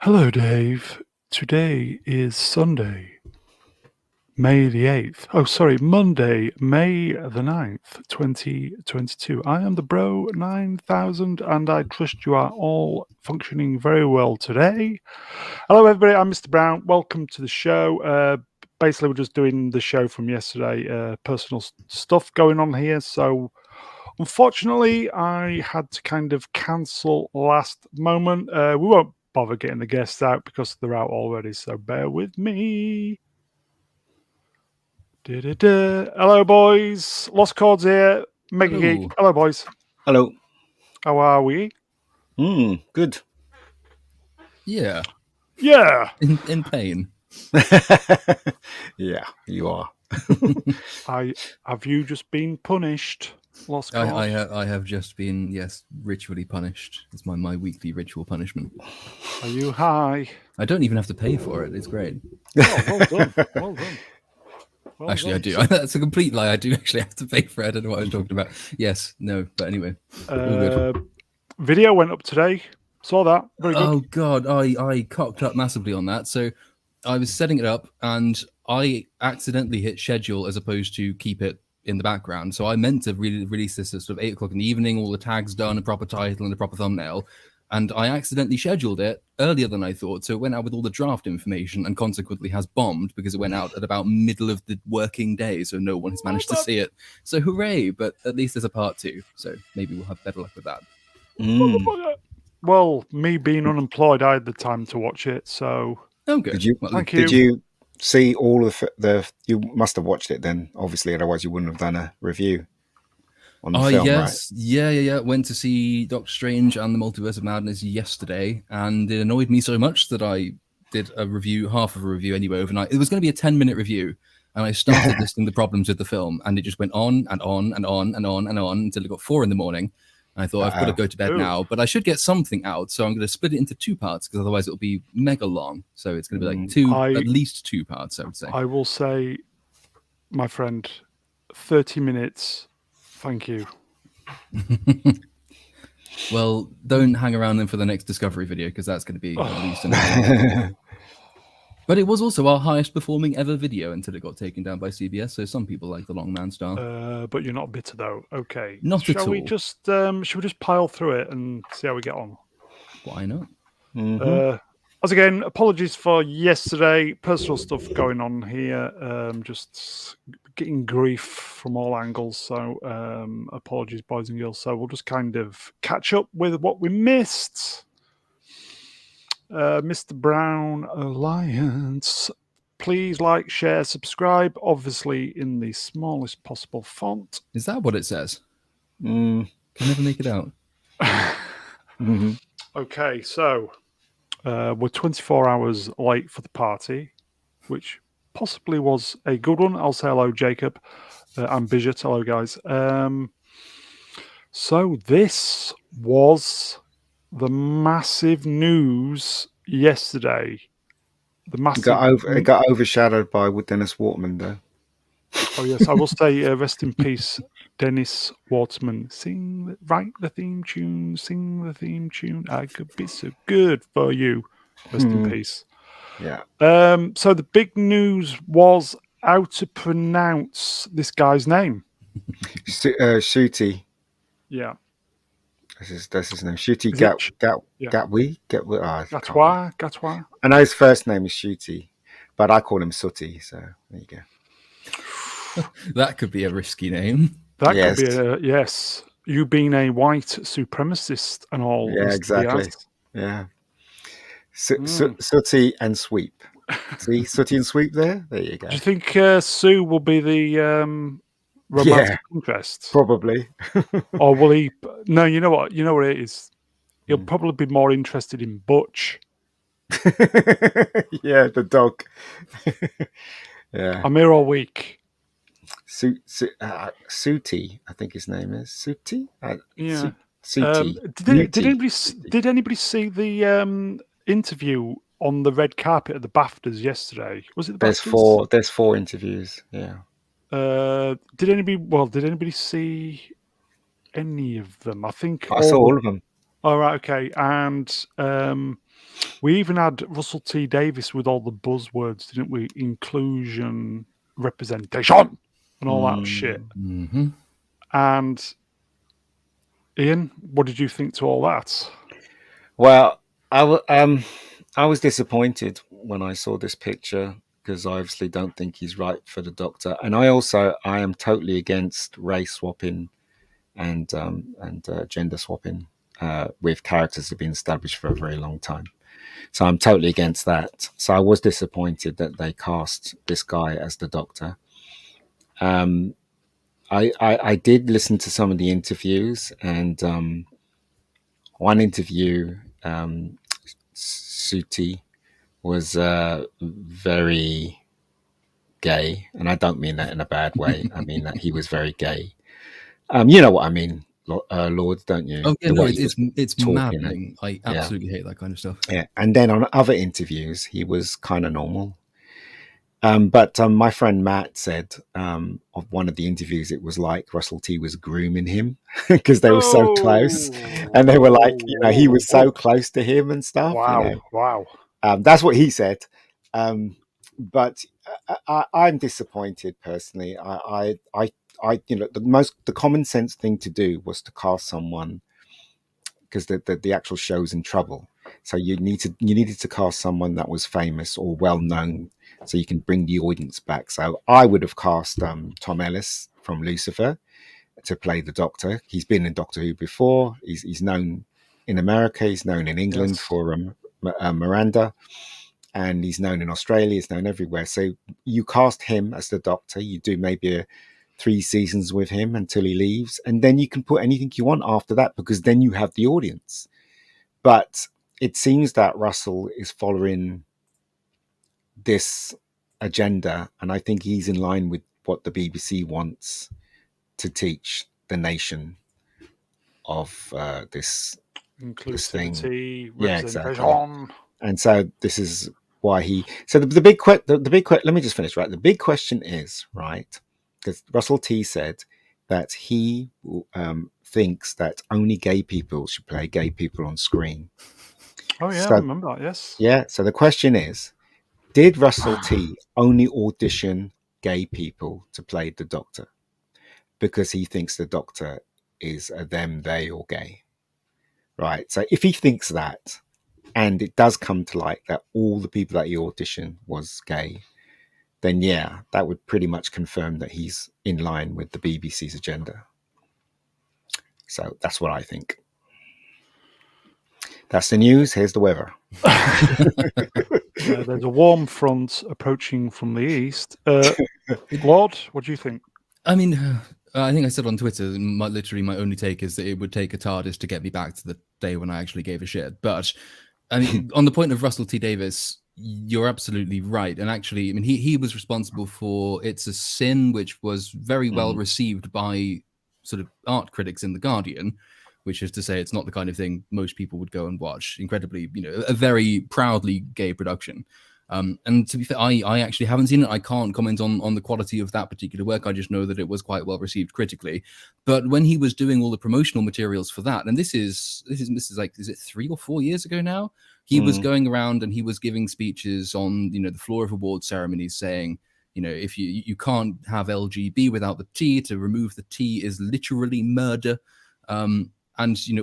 Hello, Dave. Today is Sunday, May the 8th. Oh, sorry, Monday, May the 9th, 2022. I am the Bro 9000, and I trust you are all functioning very well today. Hello, everybody. I'm Mr. Brown. Welcome to the show. Basically, we're just doing the show from yesterday. Personal stuff going on here. So, unfortunately, I had to kind of cancel last moment. We won't bother getting the guests out because they're out already. So, bear with me. Da-da-da. Hello, boys. Lost Chords here. Mega Geek. Hello. Hello, boys. Hello. How are we? Good. Yeah, Yeah. in pain. Yeah, you are. Have you just been punished? Lost Chords. I have just been, ritually punished. It's my weekly ritual punishment. Are you high? I don't even have to pay for it. It's great. Oh, well done. Well done. Well Actually, I done. do. That's a complete lie. I do actually have to pay for it. I don't know what I was talking about. Yes, no, but anyway, all good. Video went up today. Saw that. Very good. Oh God, I cocked up massively on that. So I was setting it up and I accidentally hit schedule as opposed to keep it in the background. So I meant to release this at sort of 8 o'clock in the evening, all the tags done, a proper title and a proper thumbnail. And I accidentally scheduled it earlier than I thought. So it went out with all the draft information and consequently has bombed because it went out at about middle of the working day. So no one has managed to see it. So hooray. But at least there's a part 2. So maybe we'll have better luck with that. Well, me being unemployed, I had the time to watch it. So, Oh, good. Thank you. Did you see all of the? You must have watched it then, obviously. Otherwise, you wouldn't have done a review on the film, yes. right? Yeah. Went to see Doctor Strange and the Multiverse of Madness yesterday, and it annoyed me so much that I did a review, half of a review anyway, overnight. It was going to be a 10-minute review, and I started listing the problems with the film, and it just went on and on and on and on and on until it got 4 in the morning. And I thought, I've got to go to bed now, but I should get something out, so I'm going to split it into 2 parts, because otherwise it'll be mega long. So it's going to be like at least 2 parts, I would say. I will say, my friend, 30 minutes. Thank you. Well, don't hang around then for the next Discovery video, because that's going to be at least an hour. But it was also our highest performing ever video until it got taken down by CBS. So some people like the Long Man Star. But you're not bitter though. Okay. Not at all. Shall we just pile through it and see how we get on? Why not? As again, apologies for yesterday. Personal stuff going on here. Just getting grief from all angles. So apologies, boys and girls. So we'll just kind of catch up with what we missed. Mr. Brown Alliance. Please like, share, subscribe. Obviously, in the smallest possible font. Is that what it says? Can never make it out. Okay, so we're 24 hours late for the party, which possibly was a good one. I'll say hello, Jacob. I'm Bijot. Hello, guys. So this was the massive news yesterday. The massive. It got overshadowed by Dennis Waterman, though. Oh yes, I will say rest in peace, Dennis Waterman. Write the theme tune, sing the theme tune. I could be so good for you. Rest in peace. Yeah. So the big news was how to pronounce this guy's name. Shooty. Yeah. That's his name. Shooty Gatwi. Gatwa. I know his first name is Shooty, but I call him Sooty. So there you go. That could be a risky name. That could be yes. You being a white supremacist and all. Yeah, exactly. Yeah. Sooty and Sweep. See, Sooty and Sweep there? There you go. Do you think Sue will be the romantic interest? Probably. Or will he? No, you know what? You know what it is? He'll probably be more interested in Butch. Yeah, the dog. Yeah. I'm here all week. Sooty, I think his name is. Sooty? Yeah. Sooty. Did anybody see the interview on the red carpet at the BAFTAs yesterday? Was it the BAFTAs? There's 4 interviews, yeah. Did anybody see any of them? I think I saw all of them. All right, okay. And We even had Russell T Davis with all the buzzwords, didn't we? Inclusion, representation, and all that shit. Mm-hmm. And Ian, what did you think to all that? Well, I was disappointed when I saw this picture because I obviously don't think he's right for the Doctor, and I am totally against race swapping and gender swapping with characters that have been established for a very long time. So I'm totally against that. So I was disappointed that they cast this guy as the Doctor. I did listen to some of the interviews, and one interview, Suti was very gay, and I don't mean that in a bad way. I mean that he was very gay. You know what I mean, Lord, don't you? Oh yeah, The no, way he was it's talking, maddening. I yeah, absolutely hate that kind of stuff. yeah. And then on other interviews, he was kind of normal. But my friend Matt said of one of the interviews, it was like Russell T was grooming him because they were so close, and they were like, he was so close to him and stuff. Wow. That's what he said. But I'm disappointed personally. The common sense thing to do was to cast someone because the actual show's in trouble. So you needed to cast someone that was famous or well known, so you can bring the audience back. So I would have cast Tom Ellis from Lucifer to play the Doctor. He's been in Doctor Who before. He's known in America. He's known in England for Miranda, and he's known in Australia. He's known everywhere. So you cast him as the Doctor. You do maybe 3 seasons with him until he leaves, and then you can put anything you want after that because then you have the audience. But it seems that Russell is following this agenda, and I think he's in line with what the BBC wants to teach the nation of this Inclusivity, thing. representation. Yeah, exactly. And so this is why he. So the big let me just finish. Right, the big question is right because Russell T said that he thinks that only gay people should play gay people on screen. Oh yeah, I remember that. Yes. Yeah. So the question is, did Russell T only audition gay people to play the Doctor because he thinks the Doctor is a them, they, or gay? Right. So if he thinks that, and it does come to light that all the people that he auditioned was gay, then yeah, that would pretty much confirm that he's in line with the BBC's agenda. So that's what I think. That's the news. Here's the weather. There's a warm front approaching from the east. Lord, what do you think? I mean, I think I said on Twitter, literally my only take is that it would take a TARDIS to get me back to the day when I actually gave a shit. But I mean, on the point of Russell T Davis, you're absolutely right. And actually, I mean, he was responsible for It's a Sin, which was very well received by sort of art critics in The Guardian, which is to say it's not the kind of thing most people would go and watch. Incredibly, a very proudly gay production. And to be fair, I actually haven't seen it. I can't comment on the quality of that particular work. I just know that it was quite well received critically. But when he was doing all the promotional materials for that, and this is like, is it 3 or 4 years ago now? He was going around and he was giving speeches on, the floor of award ceremonies saying, if you can't have LGB without the T, to remove the T is literally murder. And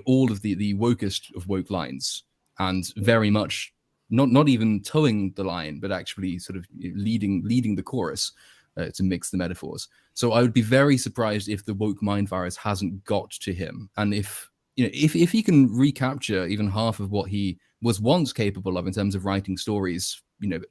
all of the wokest of woke lines, and very much not even towing the line, but actually sort of leading the chorus to mix the metaphors. So I would be very surprised if the woke mind virus hasn't got to him, and if he can recapture even half of what he was once capable of in terms of writing stories,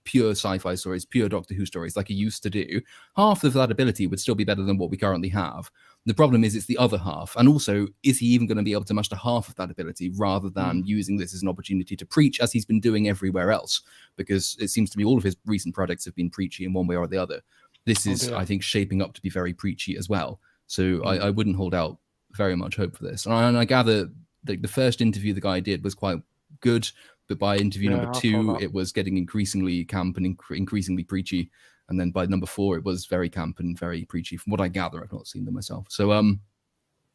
pure sci-fi stories, pure Doctor Who stories like he used to do, half of that ability would still be better than what we currently have. The problem is it's the other half. And also, is he even going to be able to muster half of that ability rather than using this as an opportunity to preach as he's been doing everywhere else? Because it seems to me all of his recent projects have been preachy in one way or the other. This is, I think, shaping up to be very preachy as well. So I wouldn't hold out very much hope for this. And I gather the first interview the guy did was quite good, but by interview number 2, it was getting increasingly camp and increasingly preachy. And then by number 4, it was very camp and very preachy. From what I gather, I've not seen them myself. So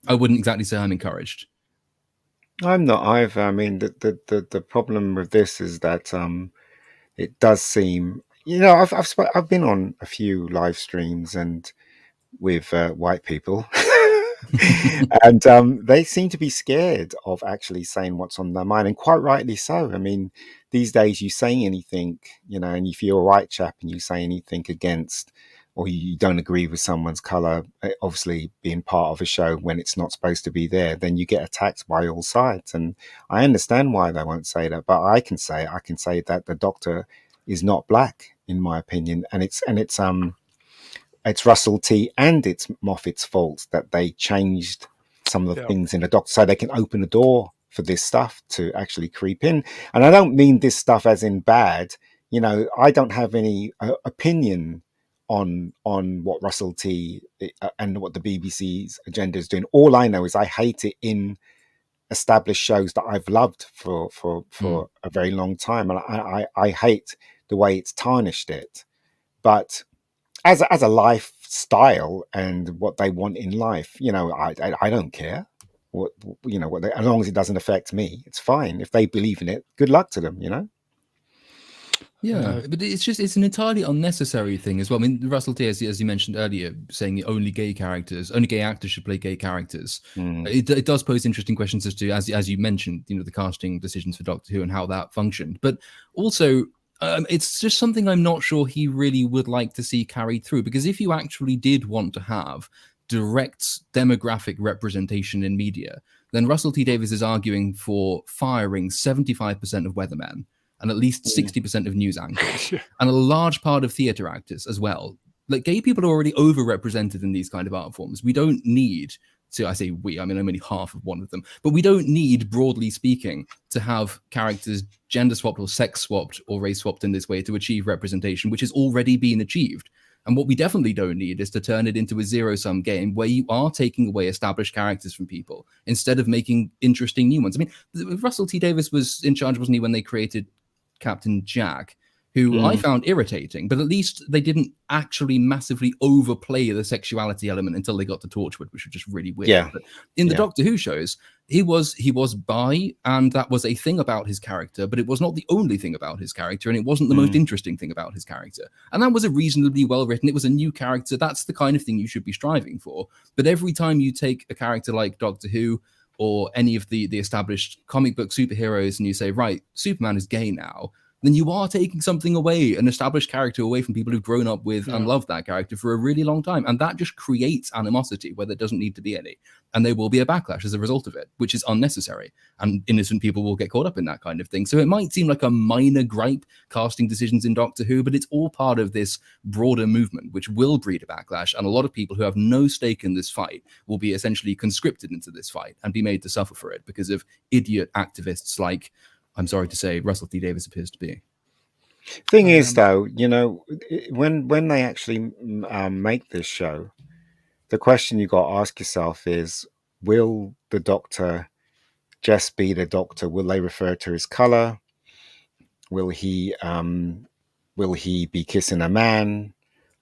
I wouldn't exactly say I'm encouraged. I'm not either. I mean, the problem with this is that it does seem, I've been on a few live streams and with white people, and they seem to be scared of actually saying what's on their mind, and quite rightly so. I mean, these days you say anything, and if you're a white chap and you say anything against or you don't agree with someone's color, obviously being part of a show when it's not supposed to be there, then you get attacked by all sides. And I understand why they won't say that, but I can say that the Doctor is not black, in my opinion, and it's Russell T and it's Moffat's fault that they changed some of the Yeah. things in the Doctor so they can open the door for this stuff to actually creep in. And I don't mean this stuff as in bad. I don't have any opinion on what Russell T and what the BBC's agenda is doing. All I know is I hate it in established shows that I've loved for a very long time, and I hate the way it's tarnished it. But as a lifestyle and what they want in life, I don't care what as long as it doesn't affect me, it's fine. If they believe in it, good luck to them. Yeah, but it's an entirely unnecessary thing as well. I mean, Russell T, as you mentioned earlier, saying only gay actors should play gay characters. It does pose interesting questions as to, as you mentioned, the casting decisions for Doctor Who and how that functioned. But also, it's just something I'm not sure he really would like to see carried through. Because if you actually did want to have direct demographic representation in media, then Russell T Davies is arguing for firing 75% of weathermen and at least 60% of news anchors, and a large part of theatre actors as well. Like, gay people are already overrepresented in these kind of art forms. We don't need to, I say we, I mean, I'm only half of one of them, but we don't need, broadly speaking, to have characters gender swapped or sex swapped or race swapped in this way to achieve representation, which has already been achieved. And what we definitely don't need is to turn it into a zero-sum game where you are taking away established characters from people instead of making interesting new ones. I mean, Russell T Davies was in charge, wasn't he, when they created Captain Jack, who I found irritating, but at least they didn't actually massively overplay the sexuality element until they got to Torchwood, which was just really weird. Yeah. But in the Doctor Who shows, he was bi, and that was a thing about his character, but it was not the only thing about his character, and it wasn't the most interesting thing about his character. And that was a reasonably well written. It was a new character. That's the kind of thing you should be striving for. But every time you take a character like Doctor Who or any of the established comic book superheroes and you say, right, Superman is gay now, then you are taking something away, an established character away from people who've grown up with and loved that character for a really long time. And that just creates animosity where there doesn't need to be any. And there will be a backlash as a result of it, which is unnecessary. And innocent people will get caught up in that kind of thing. So it might seem like a minor gripe, casting decisions in Doctor Who, but it's all part of this broader movement, which will breed a backlash. And a lot of people who have no stake in this fight will be essentially conscripted into this fight and be made to suffer for it because of idiot activists like, I'm sorry to say, Russell T Davies appears to be. Thing is, though, when they actually make this show, the question you got to ask yourself is, will the Doctor just be the Doctor? Will they refer to his color? Will he be kissing a man?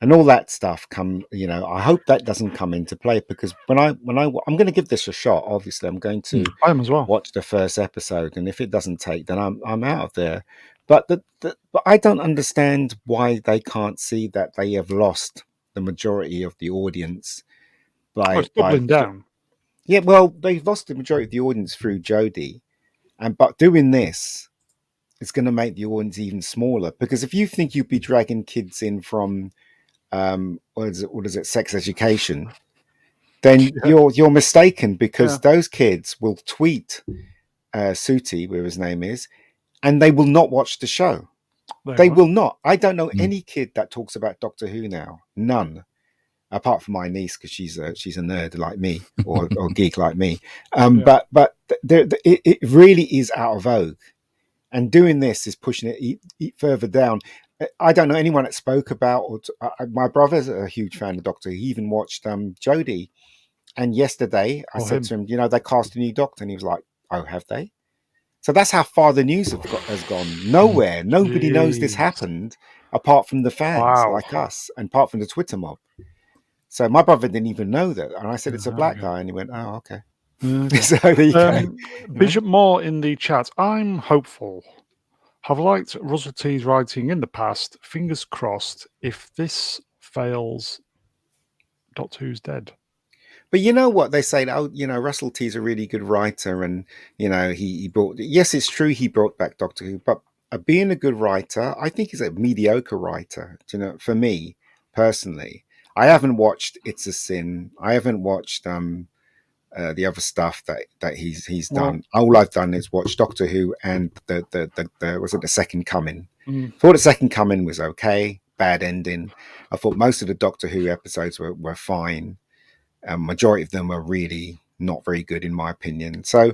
And all that stuff I hope that doesn't come into play, because when I'm going to give this a shot. Obviously, I'm going to I am as well. watch the first episode, and if it doesn't take, then I'm out of there. But but I don't understand why they can't see that they have lost the majority of the audience It's doubling down. Yeah, well, they've lost the majority of the audience through Jodie, but doing this, it's going to make the audience even smaller, because if you think you'd be dragging kids in from what is it, sex education, then you're mistaken, because those kids will tweet Sooty, where his name is, and they will not watch the show. They will not. I don't know any kid that talks about Doctor Who now. None, apart from my niece, because she's a nerd like me, or geek like me. But it really is out of vogue, and doing this is pushing it further down. I don't know anyone that spoke about, my brother's a huge fan of Doctor Who. He even watched Jodie, and yesterday I said to him, they cast a new Doctor, and he was like, "Oh, have they?" So that's how far the news has gone. Nowhere, nobody knows this happened apart from the fans like us, and apart from the Twitter mob. So my brother didn't even know that, and I said it's a black guy, and he went, "Oh, okay." Okay. So there you go. You know? Bishop Moore in the chat. I'm hopeful. Have liked Russell T's writing in the past. Fingers crossed. If this fails, Doctor Who's dead. But you know what they say? Oh, Russell T's a really good writer, and he brought. Yes, it's true he brought back Doctor Who, but being a good writer, I think he's a mediocre writer. For me personally, I haven't watched It's a Sin. I haven't watched the other stuff that he's done. All I've done is watch Doctor Who and the was it the Second Coming. Thought the Second Coming was okay, bad ending. I thought most of the Doctor Who episodes were fine. Majority of them are really not very good in my opinion. So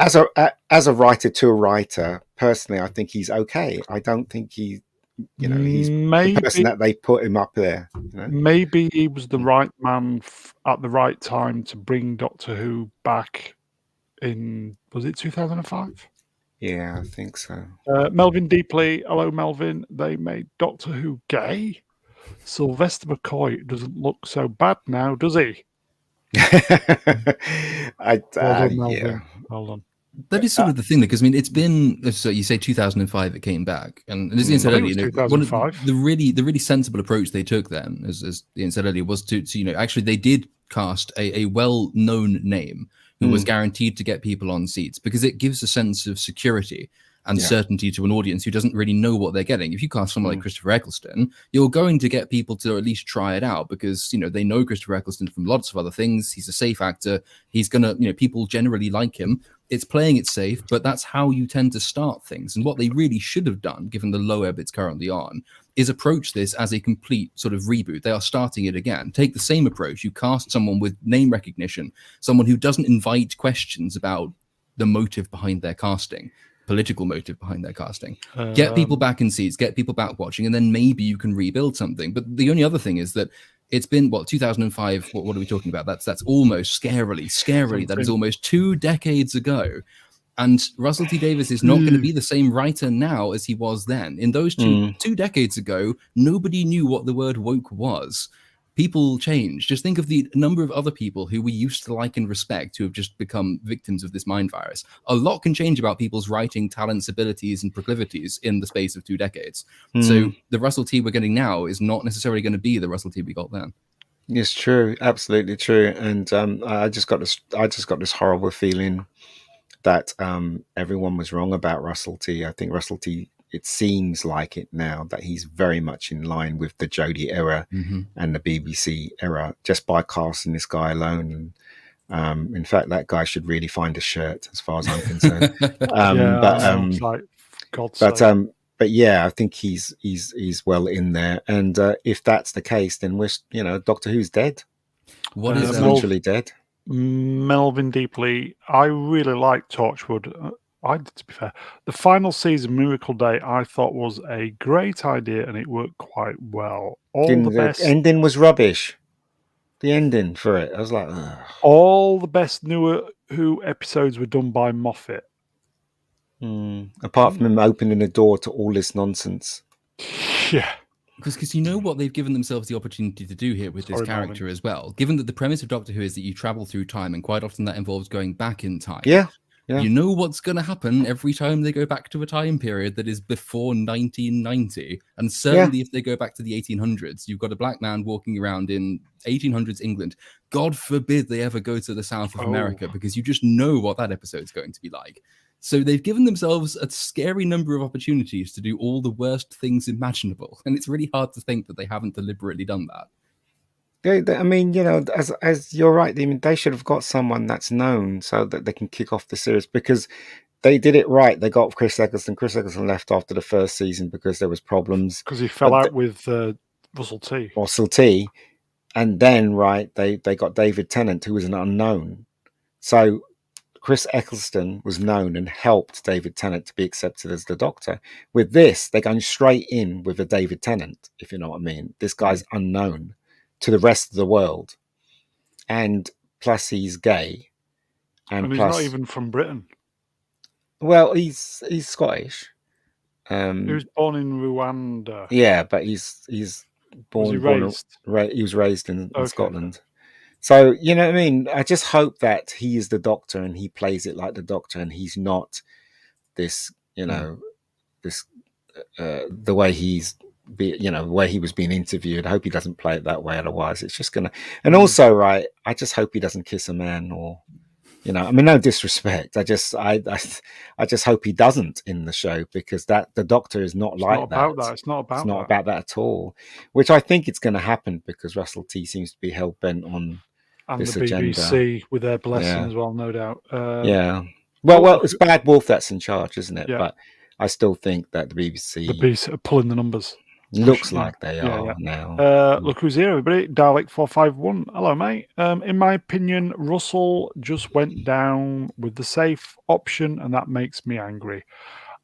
as a writer to a writer, personally, I think he's okay. I don't think he's the person that they put him up there. Maybe he was the right man at the right time to bring Doctor Who back in, was it 2005? Yeah, I think so. Melvin Deeply, hello Melvin. They made Doctor Who gay. Sylvester McCoy doesn't look so bad now, does he? Well done, Melvin. Well done. That is sort of the thing, because I mean, it's been, so you say 2005 it came back, and as Ian said earlier, one of the really sensible approach they took then, as Ian said earlier, was to actually they did cast a well-known name who was guaranteed to get people on seats, because it gives a sense of security and certainty to an audience who doesn't really know what they're getting. If you cast someone like Christopher Eccleston, you're going to get people to at least try it out, because they know Christopher Eccleston from lots of other things. He's a safe actor. He's gonna, people generally like him. It's playing it safe, but that's how you tend to start things. And what they really should have done, given the low ebb it's currently on, is approach this as a complete sort of reboot. They are starting it again. Take the same approach. You cast someone with name recognition, someone who doesn't invite questions about the motive behind their casting, political motive behind their casting. Get people back in seats, get people back watching, and then maybe you can rebuild something. But the only other thing is that it's been, 2005, what are we talking about? That's almost scarily. That is almost 2 decades ago. And Russell T Davies is not going to be the same writer now as he was then. In those two decades ago, nobody knew what the word woke was. People change. Just think of the number of other people who we used to like and respect who have just become victims of this mind virus. A lot can change about people's writing talents, abilities, and proclivities in the space of 2 decades. So the Russell T we're getting now is not necessarily going to be the Russell T we got then. It's true, absolutely true. And I just got this horrible feeling that everyone was wrong about Russell T. I think Russell T, it seems like it now that he's very much in line with the Jodie era and the BBC era, just by casting this guy alone. And in fact, that guy should really find a shirt, as far as I'm concerned. But yeah, I think he's well in there. And if that's the case, then we're Doctor Who's dead. What is essentially dead? Melvin Deeply, I really like Torchwood. To be fair, the final season, Miracle Day, I thought was a great idea and it worked quite well. The ending was rubbish. The ending for it, I was like, ugh. All the best newer Who episodes were done by Moffat. Apart from him opening the door to all this nonsense. Yeah. Because you know what they've given themselves the opportunity to do here with this character as well. Given that the premise of Doctor Who is that you travel through time, and quite often that involves going back in time. Yeah. You know what's going to happen every time they go back to a time period that is before 1990. And certainly if they go back to the 1800s, you've got a black man walking around in 1800s England. God forbid they ever go to the south of America, because you just know what that episode's going to be like. So they've given themselves a scary number of opportunities to do all the worst things imaginable. And it's really hard to think that they haven't deliberately done that. I mean, as you're right, I mean, they should have got someone that's known so that they can kick off the series, because they did it right. They got Chris Eccleston. Chris Eccleston left after the first season because there was problems. Because he fell out with Russell T. Russell T. And then, they got David Tennant, who was an unknown. So Chris Eccleston was known and helped David Tennant to be accepted as the Doctor. With this, they're going straight in with a David Tennant, if you know what I mean. This guy's unknown to the rest of the world, and plus he's gay, and he's not even from Britain. Well, he's Scottish. He was born in Rwanda. Yeah, but he's born. Was he raised? He was raised in Scotland. So you know what I mean. I just hope that he is the Doctor and he plays it like the Doctor, and he's not this, this the way the way he was being interviewed. I hope he doesn't play it that way. Otherwise, it's just gonna. And also, right, I just hope he doesn't kiss a man or. I mean, no disrespect. I just hope he doesn't in the show, because that the Doctor is not like that. It's not about It's not about that at all. Which I think it's going to happen, because Russell T seems to be hell bent on this the agenda. BBC with their blessing as well, no doubt. Yeah. Well, it's Bad Wolf that's in charge, isn't it? Yeah. But I still think that the BBC are pulling the numbers. looks like they are now. Look who's here, everybody. Dalek451. Hello, mate. In my opinion, Russell just went down with the safe option, and that makes me angry.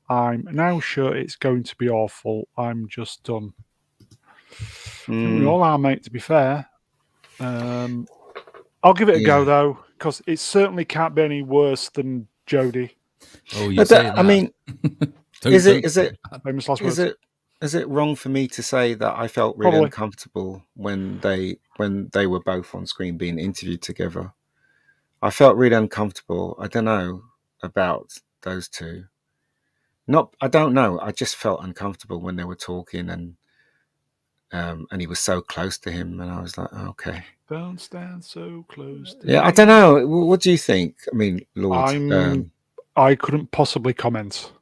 I'm now sure it's going to be awful. I'm just done. I think we all are, mate, to be fair. I'll give it a go, though, because it certainly can't be any worse than Jodie. Oh, you say that. I mean, is it wrong for me to say that I felt really uncomfortable when they were both on screen being interviewed together? I felt really uncomfortable. I don't know about those two. I don't know. I just felt uncomfortable when they were talking, and he was so close to him, and I was like, oh, okay. Don't stand so close to me. I don't know. What do you think? I mean, Lord. I couldn't possibly comment.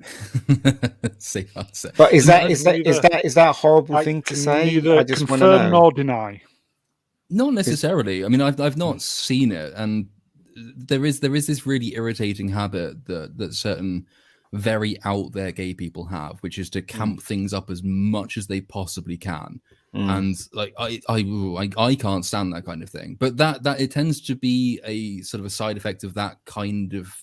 Safe answer. But is that a horrible thing to say? I just want to know. Confirm nor deny. Not necessarily. I mean, I've not seen it, and there is this really irritating habit that certain very out there gay people have, which is to camp things up as much as they possibly can. And like I can't stand that kind of thing. But that it tends to be a sort of a side effect of that kind of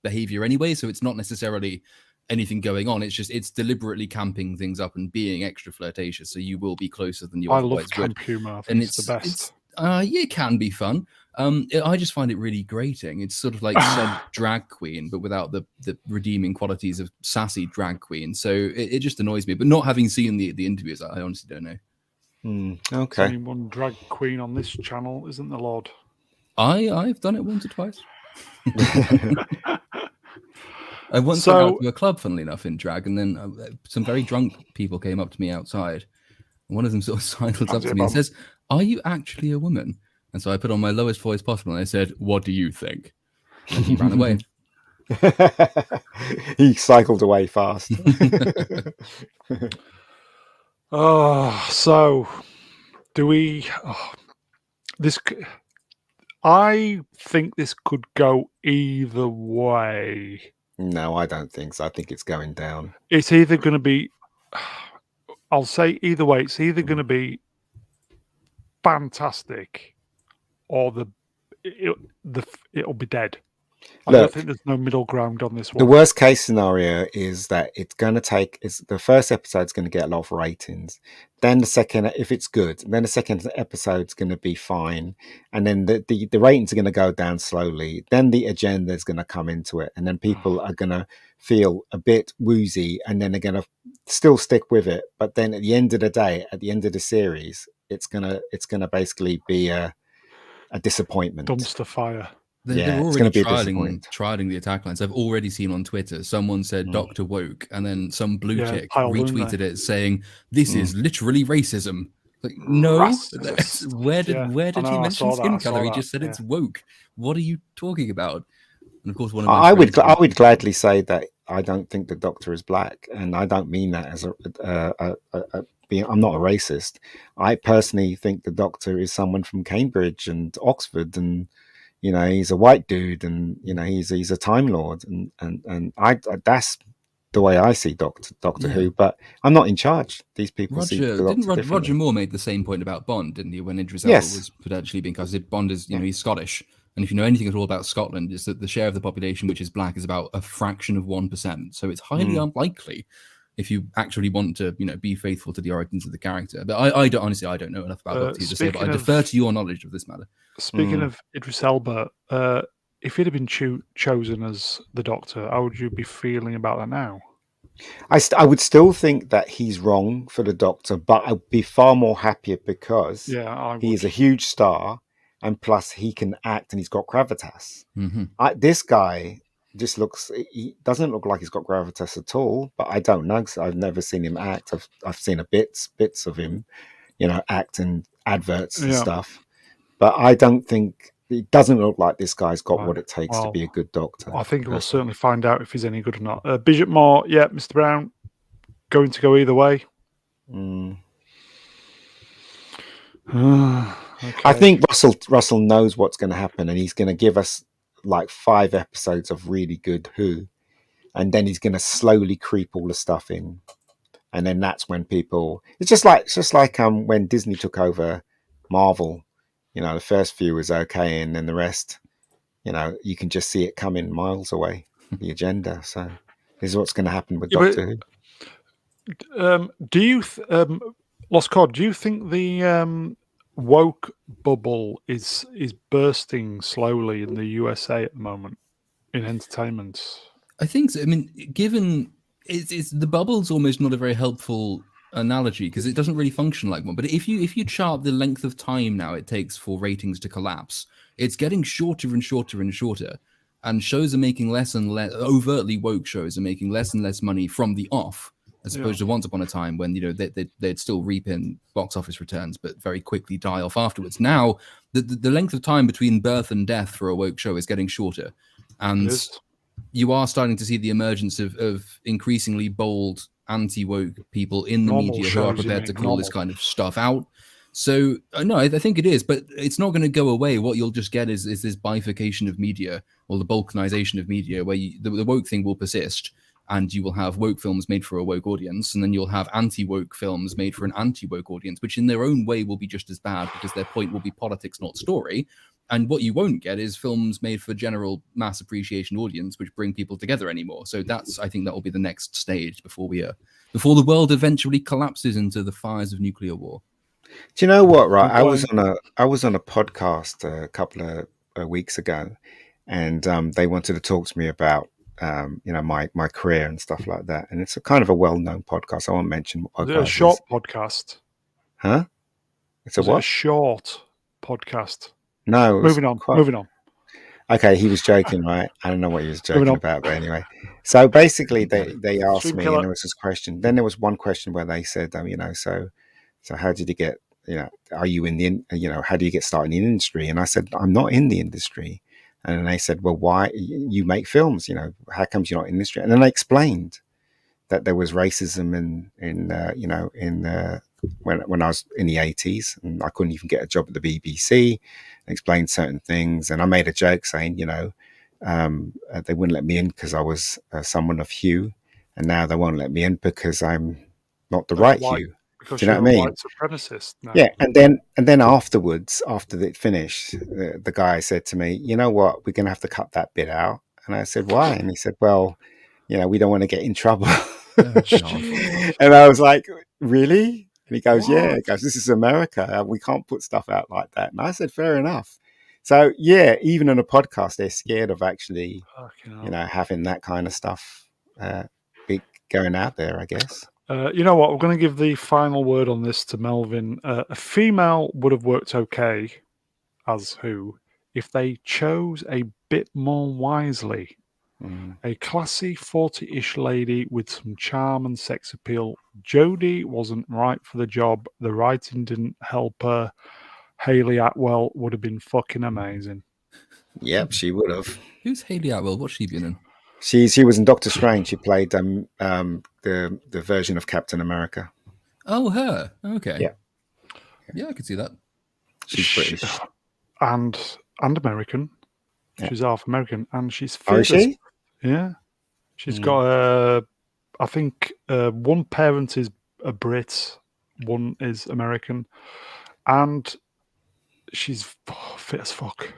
behavior anyway, so it's not necessarily anything going on. It's deliberately camping things up and being extra flirtatious, so you will be closer than you otherwise would. I love camp humor, and it's the best. It can be fun. I just find it really grating. It's sort of like said drag queen, but without the redeeming qualities of sassy drag queen. So it just annoys me. But not having seen the interviews, I honestly don't know. Okay. There's only one drag queen on this channel, isn't the Lord? I've done it once or twice. I once went out to a club, funnily enough, in drag, and then some very drunk people came up to me outside, and one of them sort of sidles up to me and says, "Are you actually a woman?" And so I put on my lowest voice possible, and I said, "What do you think?" And he ran away. He cycled away fast. So do we? I think this could go either way. No, I don't think so. I think it's going down. It's either going to be, I'll say either way, it's either going to be fantastic or it'll be dead. I don't think there's no middle ground on this one. The worst case scenario is that it's going to the first episode's going to get a lot of ratings. Then the second, if it's good, then the second episode's going to be fine. And then the ratings are going to go down slowly. Then the agenda is going to come into it. And then people are going to feel a bit woozy, and then they're going to still stick with it. But then at the end of the day, at the end of the series, it's going to basically be a disappointment. Dumpster fire. They're already trialing the attack lines. I've already seen on Twitter someone said Dr. Woke, and then some blue chick retweeted it saying, "This is literally racism." Like, no, where did he mention skin color? He just said it's woke. What are you talking about? And of course, I would gladly say that I don't think the Doctor is black, and I don't mean that as I'm not a racist. I personally think the Doctor is someone from Cambridge and Oxford, and he's a white dude, and he's a Time Lord, and I that's the way I see Doctor Who. But I'm not in charge. These people see the Doctor Roger Moore made the same point about Bond, didn't he? When Idris Elba was potentially being casted, Bond is he's Scottish, and if you know anything at all about Scotland, is that the share of the population which is black is about a fraction of 1%. So it's highly unlikely, if you actually want to, be faithful to the origins of the character. But I don't know enough about Doctor Who to say, but I defer to your knowledge of this matter. Speaking of Idris Elba, if he'd have been chosen as the Doctor, how would you be feeling about that now? I would still think that he's wrong for the Doctor, but I'd be far more happier because he's a huge star, and plus he can act and he's got gravitas. Hmm. This guy just looks, he doesn't look like he's got gravitas at all, but I don't know, 'cause I've never seen him act. I've seen bits of him, act in adverts and Yeah. stuff, but I don't think, it doesn't look like this guy's got Right. what it takes to Well, be a good doctor. I think we'll certainly find out if he's any good or not. Bishop Moore, yeah, Mr. Brown, going to go either way. Mm. Okay. I think Russell knows what's going to happen, and he's going to give us like 5 episodes of really good Who, and then he's going to slowly creep all the stuff in, and then that's when people. It's just like when Disney took over Marvel. The first few was okay, and then the rest, you can just see it coming miles away. The agenda. So this is what's going to happen with Doctor Who. Do you, Lost Cod? Do you think the woke bubble is bursting slowly in the USA at the moment in entertainment? I think so. I mean, given it's the bubble's almost not a very helpful analogy because it doesn't really function like one. But if you chart the length of time now it takes for ratings to collapse, it's getting shorter and shorter and shorter. And shows are making less and less, overtly woke shows are making less and less money from the off, as opposed to once upon a time when they'd still reap in box office returns, but very quickly die off afterwards. Now the length of time between birth and death for a woke show is getting shorter, and you are starting to see the emergence of increasingly bold anti-woke people in the media who are prepared to call this kind of stuff out. So no, I think it is, but it's not going to go away. What you'll just get is this bifurcation of media, or the balkanization of media, where the woke thing will persist, and you will have woke films made for a woke audience, and then you'll have anti-woke films made for an anti-woke audience, which in their own way will be just as bad because their point will be politics, not story. And what you won't get is films made for general mass appreciation audience, which bring people together anymore. So I think that will be the next stage before the world eventually collapses into the fires of nuclear war. Do you know what? Right, I was on a podcast a couple of weeks ago, and they wanted to talk to me about my career and stuff like that. And it's a kind of a well-known podcast. I won't mention what podcast. Is it a short podcast? Huh? It's a Is what? it a short podcast? No. Moving on. Okay, he was joking, right? I don't know what he was joking about, but anyway. So basically, they asked me, and there was this question. Then there was one question where they said, so how did you get? Are you in the? How do you get started in the industry? And I said, I'm not in the industry. And then they said, well, why you make films? How comes you're not in the industry? And then they explained that there was racism when I was in the 80s, and I couldn't even get a job at the BBC. Explained certain things, and I made a joke saying, they wouldn't let me in because I was someone of hue, and now they won't let me in because I'm not the right hue. Because do you know what I mean? White supremacist now. Yeah, and then afterwards, after it finished, the guy said to me, "You know what? We're going to have to cut that bit out." And I said, "Why?" And he said, "Well, we don't want to get in trouble." And I was like, "Really?" And he goes, "Yeah." He goes, "This is America. We can't put stuff out like that." And I said, "Fair enough." So yeah, even on a podcast, they're scared of actually, having that kind of stuff going out there, I guess. You know what? We're going to give the final word on this to Melvin. A female would have worked okay as Who if they chose a bit more wisely. A classy 40-ish lady with some charm and sex appeal. Jodie wasn't right for the job. The writing didn't help her. Hayley Atwell would have been fucking amazing. Yep, she would have. Who's Hayley Atwell? What's she been in? She was in Doctor Strange. She played the version of Captain America. Oh, her. Okay. Yeah, I could see that. She's British and American. Yeah. She's half American, and she's fit. Oh, is she? Yeah, she's got I think one parent is a Brit, one is American, and she's fit as fuck.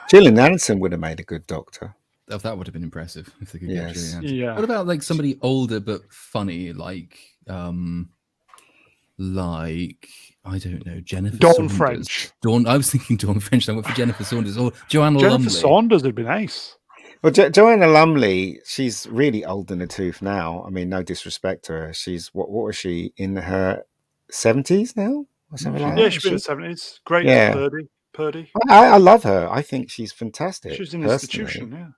Gillian Anderson would have made a good Doctor. Oh, that would have been impressive if they could get Gillian Anderson. Yeah. What about like somebody older but funny, like I don't know, Jennifer Dawn Saunders. French. I was thinking Dawn French. I went for Jennifer Saunders or Joanna Lumley. Jennifer Saunders would have been ace. Well, Joanna Lumley, she's really old in the tooth now. I mean, no disrespect to her. She's what was she in her 70s now? Or something like that? She's been in the 70s. Great 30. Purdy. I love her. I think she's fantastic, She's an personally. institution, yeah.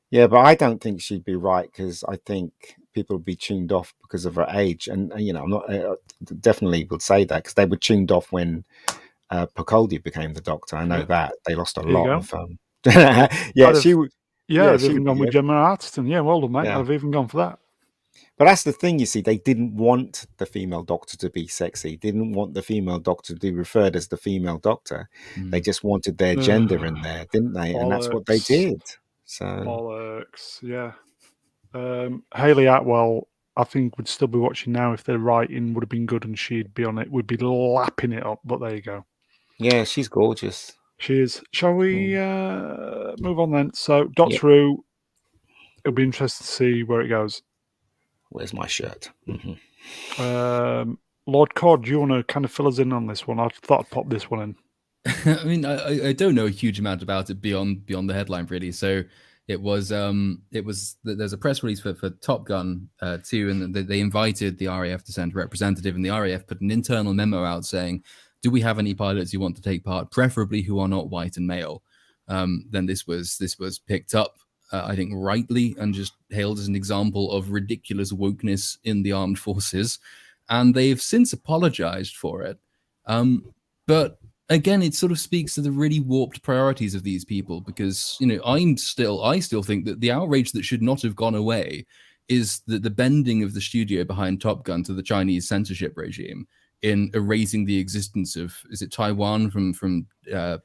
Yeah, but I don't think she'd be right because I think people would be tuned off because of her age. And I'm not definitely would say that because they were tuned off when Picaldi became the Doctor. I know Yeah. that they lost a There you lot go. of. Yeah, I'd have, she would. yeah, Yeah, I'd have she even would be gone with good. Gemma Arterton. Yeah, well done, mate. Yeah. I'd have even gone for that. But that's the thing, you see, they didn't want the female Doctor to be sexy. Didn't want the female Doctor to be referred as the female Doctor. They just wanted their gender in there, didn't they? And that's what they Bollocks. did. So Bollocks. Yeah. Hayley Atwell, I think, would still be watching now if their writing would have been good and she'd be on it. Would be lapping it up. But there you go. yeah, she's gorgeous. She is. Shall we move on then? So, Yep. Doctor Who, it'll be interesting to see where it goes. Where's my shirt? Lord Cod, do you want to kind of fill us in on this one? I thought I'd pop this one in. I mean, I don't know a huge amount about it beyond the headline, really. So there's a press release for Top Gun 2, and they invited the RAF to send a representative, and the RAF put an internal memo out saying, do we have any pilots who want to take part, preferably who are not white and male? Then this was picked up, I think, rightly, and just hailed as an example of ridiculous wokeness in the armed forces, and they've since apologized for it. But again, it sort of speaks to the really warped priorities of these people, because I still think that the outrage that should not have gone away is the bending of the studio behind Top Gun to the Chinese censorship regime in erasing the existence of, is it Taiwan from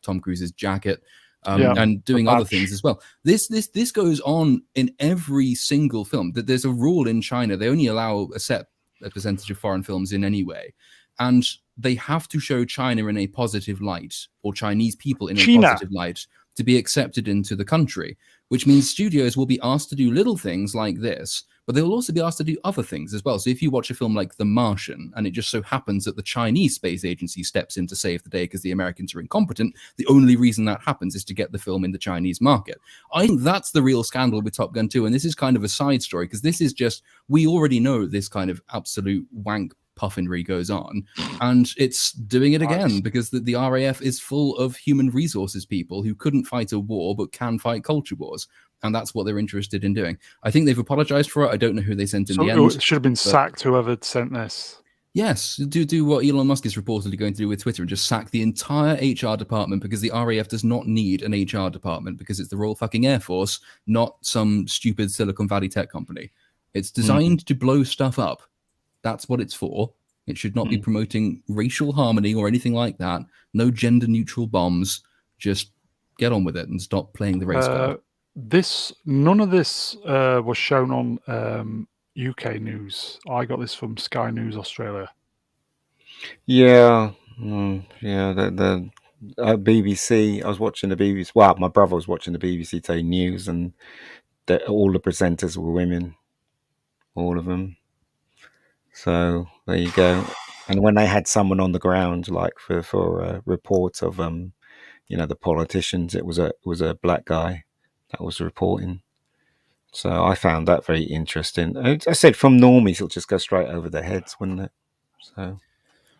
Tom Cruise's jacket, and doing other things as well. This goes on in every single film. That there's a rule in China, they only allow a set percentage of foreign films in anyway, and they have to show China in a positive light, or Chinese people in a positive light, to be accepted into the country, which means studios will be asked to do little things like this, but they'll also be asked to do other things as well. So if you watch a film like The Martian, and it just so happens that the Chinese space agency steps in to save the day because the Americans are incompetent, the only reason that happens is to get the film in the Chinese market. I think that's the real scandal with Top Gun 2, and this is kind of a side story, because this is just, we already know this kind of absolute wank puffery goes on, and it's doing it again because the RAF is full of human resources people who couldn't fight a war but can fight culture wars, and that's what they're interested in doing. I think they've apologized for it. I don't know who they sent in the end. It should have been sacked, whoever sent this. Yes, do what Elon Musk is reportedly going to do with Twitter and just sack the entire HR department, because the RAF does not need an HR department, because it's the Royal fucking Air Force, not some stupid Silicon Valley tech company. It's designed to blow stuff up. That's what it's for. It should not be promoting racial harmony or anything like that. No gender neutral bombs. Just get on with it and stop playing the race card. None of this was shown on UK news. I got this from Sky News Australia. Yeah, yeah. The BBC. I was watching the BBC. Well, my brother was watching the BBC Today News, and all the presenters were women, all of them. So there you go. And when they had someone on the ground, like for a report of the politicians, it was a black guy that was reporting. So I found that very interesting. I said, from normies, it'll just go straight over their heads, wouldn't it? So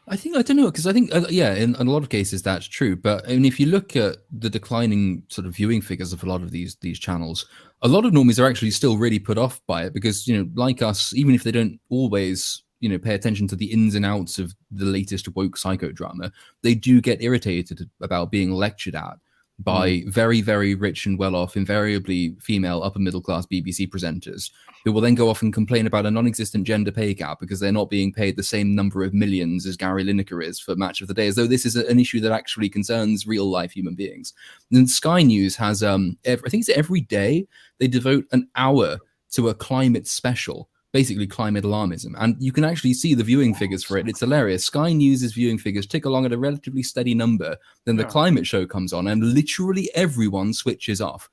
I don't know, because I think, in a lot of cases that's true. But I mean, if you look at the declining sort of viewing figures of a lot of these channels, a lot of normies are actually still really put off by it, because, like us, even if they don't always, pay attention to the ins and outs of the latest woke psychodrama, they do get irritated about being lectured at by very, very rich and well-off, invariably female upper middle class BBC presenters, who will then go off and complain about a non-existent gender pay gap because they're not being paid the same number of millions as Gary Lineker is for Match of the Day, as though this is an issue that actually concerns real life human beings. And Sky News has, I think it's every day, they devote an hour to a climate special, basically climate alarmism. And you can actually see the viewing figures for it. It's hilarious. Sky News' viewing figures tick along at a relatively steady number. Then the climate show comes on and literally everyone switches off.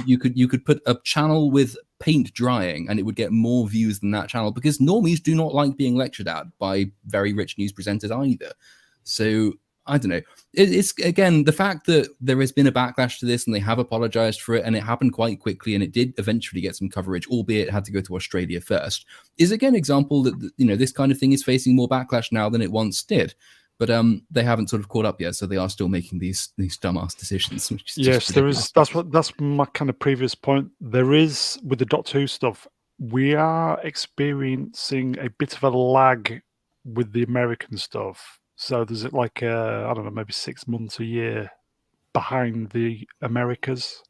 You could put a channel with paint drying and it would get more views than that channel, because normies do not like being lectured at by very rich news presenters either. So I don't know. It's again, the fact that there has been a backlash to this and they have apologized for it, and it happened quite quickly, and it did eventually get some coverage, albeit it had to go to Australia first, is again example that this kind of thing is facing more backlash now than it once did. but they haven't sort of caught up yet, so they are still making these dumbass decisions. Which is Yes, just there ridiculous. is. That's my kind of previous point. There is with the Doctor Who stuff. We are experiencing a bit of a lag with the American stuff. So there's like I don't know, maybe 6 months, a year behind the Americas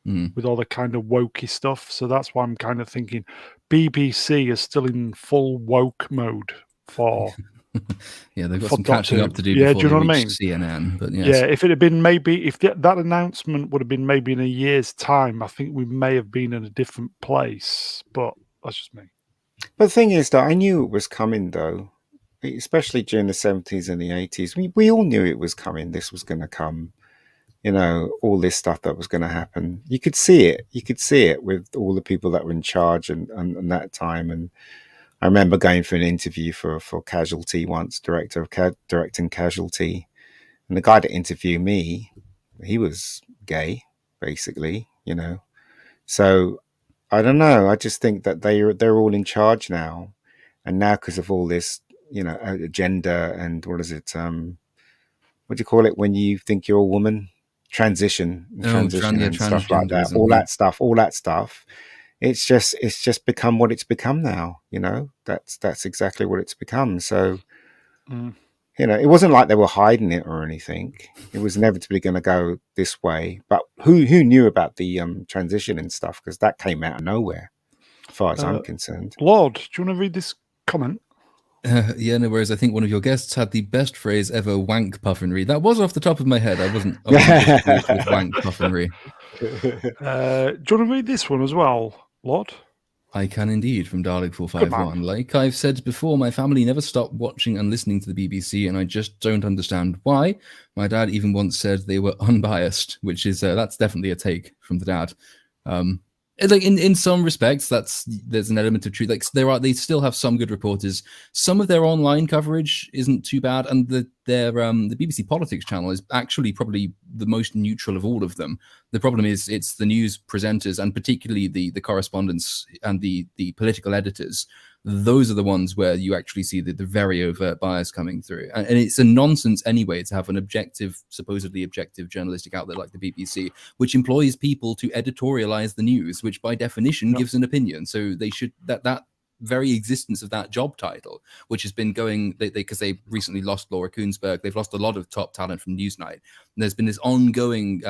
with all the kind of wokey stuff. So that's why I'm kind of thinking BBC is still in full woke mode for Yeah, they've got for some catching Doctor up to do Yeah, before do you they know what I reach mean? CNN. But yes. Yeah, if it had been maybe if that announcement would have been maybe in a year's time, I think we may have been in a different place. But that's just me. But the thing is that I knew it was coming, though, especially during the 70s and the 80s. We all knew it was coming. This was going to come. All this stuff that was going to happen. You could see it. You could see it with all the people that were in charge and that time. And I remember going for an interview for Casualty once, directing Casualty, and the guy that interviewed me, he was gay, basically. So I don't know. I just think that they're all in charge now, and now because of all this, agenda and what is it? What do you call it when you think you're a woman? Transition and stuff like that. Transgenderism. Yeah. All that stuff. It's just become what it's become now. That's exactly what it's become. So it wasn't like they were hiding it or anything. It was inevitably going to go this way. But who knew about the transition and stuff? Because that came out of nowhere, as far as I'm concerned. Lord, do you want to read this comment? Yeah, no worries. I think one of your guests had the best phrase ever, wank puffery. That was off the top of my head. I wasn't with wank puffery. Do you want to read this one as well, Lord? I can indeed, from Dalek451. Like I've said before, my family never stopped watching and listening to the BBC, and I just don't understand why. My dad even once said they were unbiased, which is that's definitely a take from the dad. Like in some respects, there's an element of truth. Like they still have some good reporters. Some of their online coverage isn't too bad, and the BBC Politics channel is actually probably the most neutral of all of them. The problem is it's the news presenters, and particularly the correspondents and the political editors. Those are the ones where you actually see the very overt bias coming through. And it's a nonsense anyway to have an supposedly objective journalistic outlet like the BBC, which employs people to editorialize the news, which by definition gives an opinion. So they should, that very existence of that job title, which has been going, because they recently lost Laura Koonsberg, they've lost a lot of top talent from Newsnight. And there's been this ongoing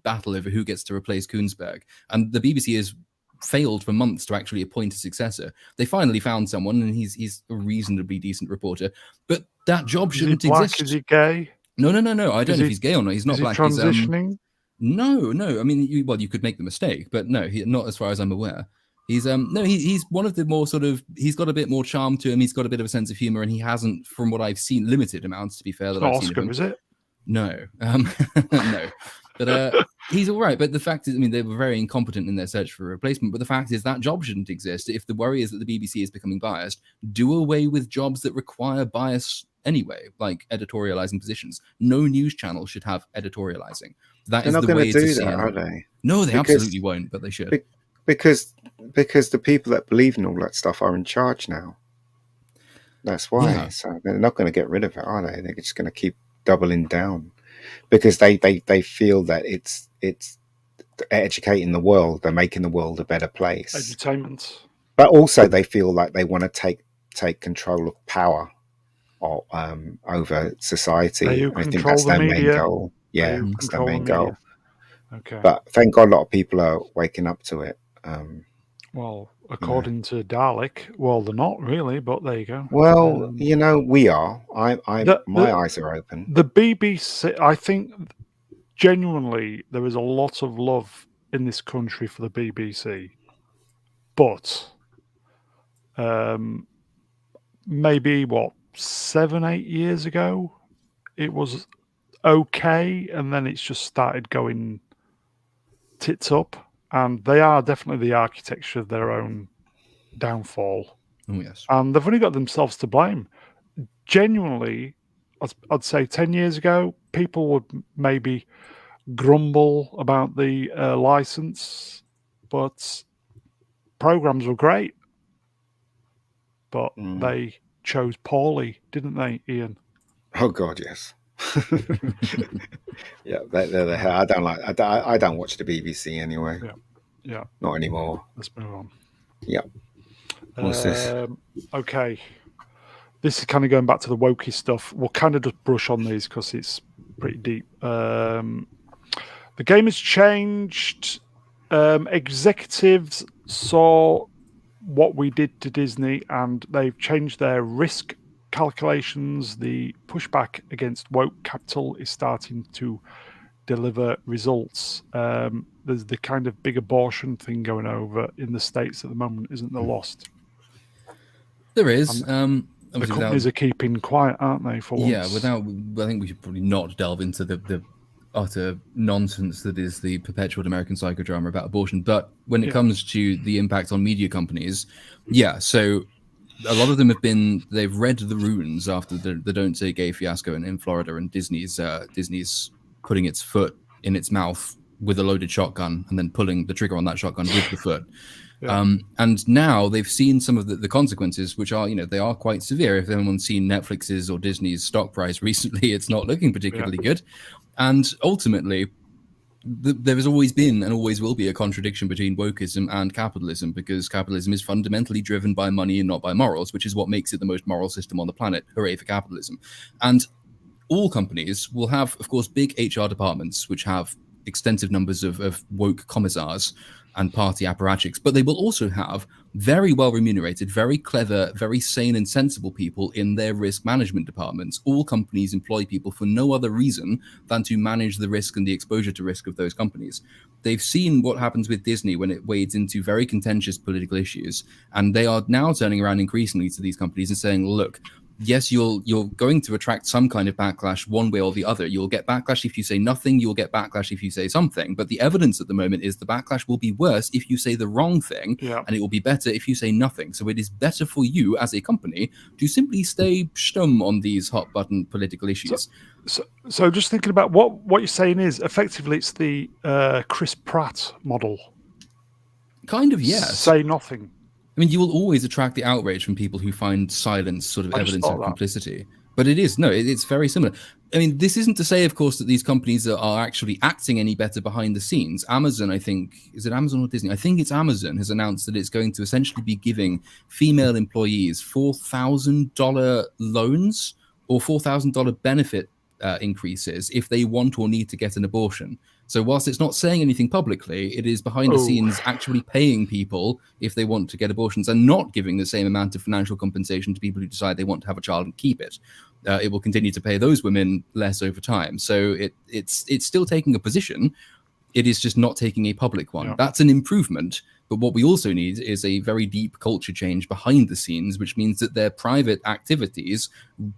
battle over who gets to replace Koonsberg. And the BBC is failed for months to actually appoint a successor. They finally found someone, and he's a reasonably decent reporter. But that job shouldn't exist. Is he gay? No. I don't know if he's gay or not. He's not black. Is he transitioning? No. I mean, you could make the mistake, but no, not as far as I'm aware. He's he's one of the more sort of, he's got a bit more charm to him. He's got a bit of a sense of humor, and he hasn't, from what I've seen, limited amounts, to be fair. That I've seen of him. Is it? No, no. But he's all right. But the fact is, I mean, they were very incompetent in their search for a replacement. But the fact is that job shouldn't exist. If the worry is that the BBC is becoming biased, do away with jobs that require bias anyway, like editorializing positions. No news channel should have editorializing. They're not the way to do that, are they? No, they absolutely won't, but they should. Because the people that believe in all that stuff are in charge now. That's why. Yeah. So they're not going to get rid of it, are they? They're just going to keep doubling down because they feel that it's educating the world. They're making the world a better place. Entertainment. But also they feel like they want to take control of power or over society. I think that's their main goal. Yeah, that's their main goal. Okay. But thank God a lot of people are waking up to it. Well, according to Dalek, well, they're not really, but there you go. Well, we are. My eyes are open. The BBC, I think, genuinely, there is a lot of love in this country for the BBC, but maybe 7-8 years ago, it was okay, and then it's just started going tits up. And they are definitely the architecture of their own downfall. Oh, yes. And they've only got themselves to blame. Genuinely, I'd say 10 years ago, people would maybe grumble about the license, but programs were great. But they chose poorly, didn't they, Ian? Oh God, yes. Yeah, they're the hell. I don't like. I don't watch the BBC anyway. Yeah. Yeah. Not anymore. Let's move on. Yeah. What's this? Okay. This is kind of going back to the wokey stuff. We'll kind of just brush on these because it's pretty deep. The game has changed. Executives saw what we did to Disney and they've changed their risk calculations. The pushback against woke capital is starting to deliver results. There's the kind of big abortion thing going over in the States at the moment, isn't there, Lost? There is. The companies are keeping quiet, aren't they, for once? Yeah, I think we should probably not delve into the utter nonsense that is the perpetual American psychodrama about abortion. But when it comes to the impact on media companies, so a lot of them they've read the runes after the Don't Say Gay fiasco in Florida, and Disney's putting its foot in its mouth with a loaded shotgun and then pulling the trigger on that shotgun with the foot. And now they've seen some of the consequences, which are, they are quite severe. If anyone's seen Netflix's or Disney's stock price recently, it's not looking particularly good. And ultimately, there has always been and always will be a contradiction between wokeism and capitalism, because capitalism is fundamentally driven by money and not by morals, which is what makes it the most moral system on the planet. Hooray for capitalism. And all companies will have, of course, big HR departments, which have extensive numbers of woke commissars and party apparatchiks, but they will also have very well remunerated, very clever, very sane and sensible people in their risk management departments. All companies employ people for no other reason than to manage the risk and the exposure to risk of those companies. They've seen what happens with Disney when it wades into very contentious political issues, and they are now turning around increasingly to these companies and saying, look, yes, you're going to attract some kind of backlash one way or the other. You'll get backlash if you say nothing. You'll get backlash if you say something. But the evidence at the moment is the backlash will be worse if you say the wrong thing, and it will be better if you say nothing. So it is better for you as a company to simply stay stum on these hot button political issues. So just thinking about what you're saying is effectively it's the Chris Pratt model. Kind of, yes. Say nothing. I mean, you will always attract the outrage from people who find silence sort of evidence of complicity. But it's very similar. I mean, this isn't to say, of course, that these companies are actually acting any better behind the scenes. Amazon, I think, is it Amazon or Disney? I think it's Amazon has announced that it's going to essentially be giving female employees $4,000 loans or $4,000 benefit increases if they want or need to get an abortion. So whilst it's not saying anything publicly, it is behind the scenes actually paying people if they want to get abortions and not giving the same amount of financial compensation to people who decide they want to have a child and keep it. It will continue to pay those women less over time. So it's still taking a position. It is just not taking a public one. That's an improvement. But what we also need is a very deep culture change behind the scenes, which means that their private activities,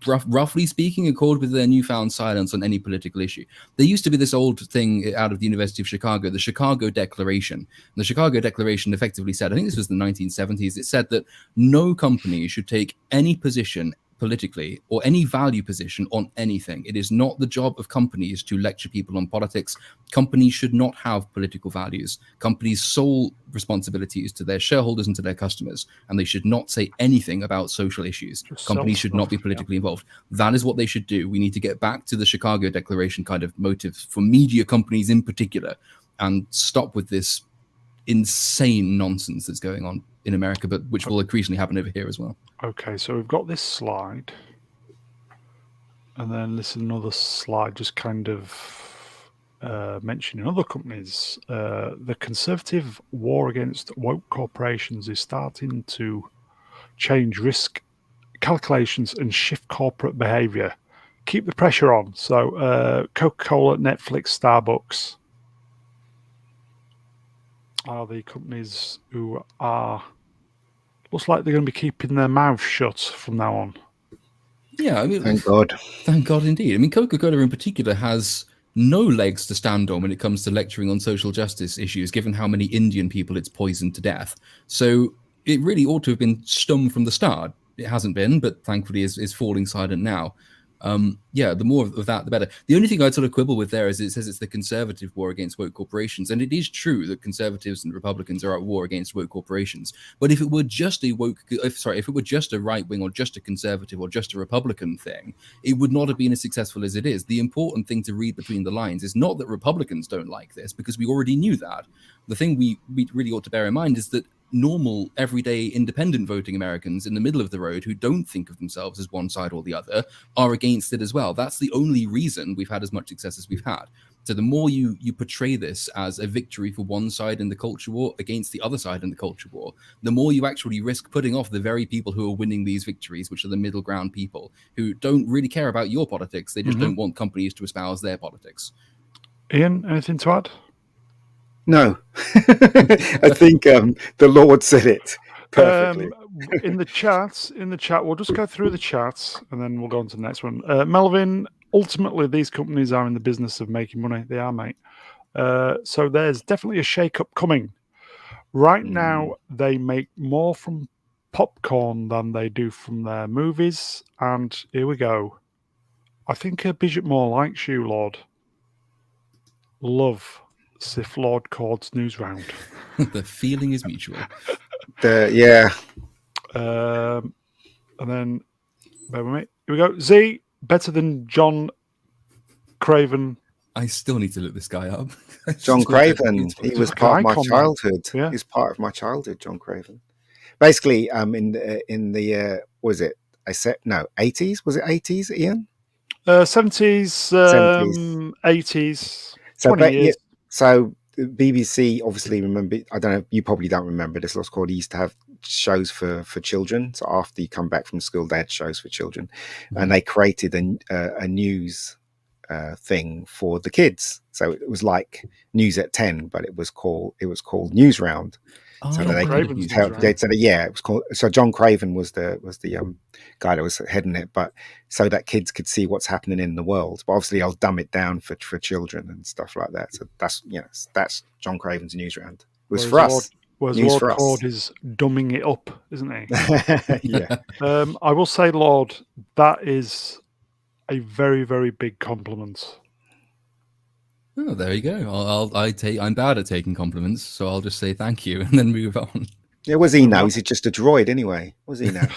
roughly speaking, accord with their newfound silence on any political issue. There used to be this old thing out of the University of Chicago, the Chicago Declaration. And the Chicago Declaration effectively said, I think this was the 1970s, it said that no company should take any position politically or any value position on anything. It is not the job of companies to lecture people on politics. Companies should not have political values. Companies' sole responsibility is to their shareholders and to their customers, and they should not say anything about social issues. Companies should not be politically involved. That is what they should do. We need to get back to the Chicago Declaration kind of motive for media companies in particular and stop with this insane nonsense that's going on in America, but which will increasingly happen over here as well. Okay, so we've got this slide, and then this is another slide just kind of mentioning other companies. The conservative war against woke corporations is starting to change risk calculations and shift corporate behavior. Keep the pressure on. So Coca-Cola, Netflix, Starbucks are the companies who are, looks like they're going to be keeping their mouths shut from now on. Yeah, I mean, thank God. Thank God indeed. I mean, Coca-Cola in particular has no legs to stand on when it comes to lecturing on social justice issues, given how many Indian people it's poisoned to death. So it really ought to have been stum from the start. It hasn't been, but thankfully is falling silent now. Yeah, the more of that, the better. The only thing I'd sort of quibble with there is it says it's the conservative war against woke corporations, and it is true that conservatives and Republicans are at war against woke corporations. But if it were just a if it were just a right wing or just a conservative or just a Republican thing, it would not have been as successful as it is. The important thing to read between the lines is not that Republicans don't like this, because we already knew that. The thing we really ought to bear in mind is that normal, everyday, independent voting Americans in the middle of the road who don't think of themselves as one side or the other are against it as well. That's the only reason we've had as much success as we've had. So the more you portray this as a victory for one side in the culture war against the other side in the culture war, the more you actually risk putting off the very people who are winning these victories, which are the middle ground people who don't really care about your politics. They just don't want companies to espouse their politics. Ian, anything to add? No, I think the Lord said it perfectly. In the chat, we'll just go through the chats and then we'll go on to the next one. Melvin, ultimately, these companies are in the business of making money. They are, mate. So there's definitely a shake-up coming. Right now, they make more from popcorn than they do from their movies. And here we go. I think a Bridget Moore likes you, Lord. Love. Sith Lord Cord's news round. The feeling is mutual. Yeah. And then, bear with me. Here we go. Z, better than John Craven. I still need to look this guy up. John Craven. He was part of my childhood. Yeah. He's part of my childhood, John Craven. Basically, in the was it? I said no, 80s. Was it 80s, Ian? 70s, 80s. So, 20 years. So BBC obviously remember. I don't know. You probably don't remember this. What's called. He used to have shows for children. So after you come back from school, they had shows for children, and they created a news thing for the kids. So it was like News at 10, but it was called News Round. Oh, So John they Craven's could help. News They said, yeah, it was called. So John Craven was the guy that was heading it, but so that kids could see what's happening in the world. But obviously, I'll dumb it down for children and stuff like that. So that's John Craven's News Round. It was for us. Whereas News Lord for us. Cord is dumbing it up, isn't he? Yeah. I will say, Lord, that is a very, very big compliment. Oh, there you go. I'm bad at taking compliments, so I'll just say thank you and then move on. Yeah, was he now? Is he just a droid anyway? Was he now?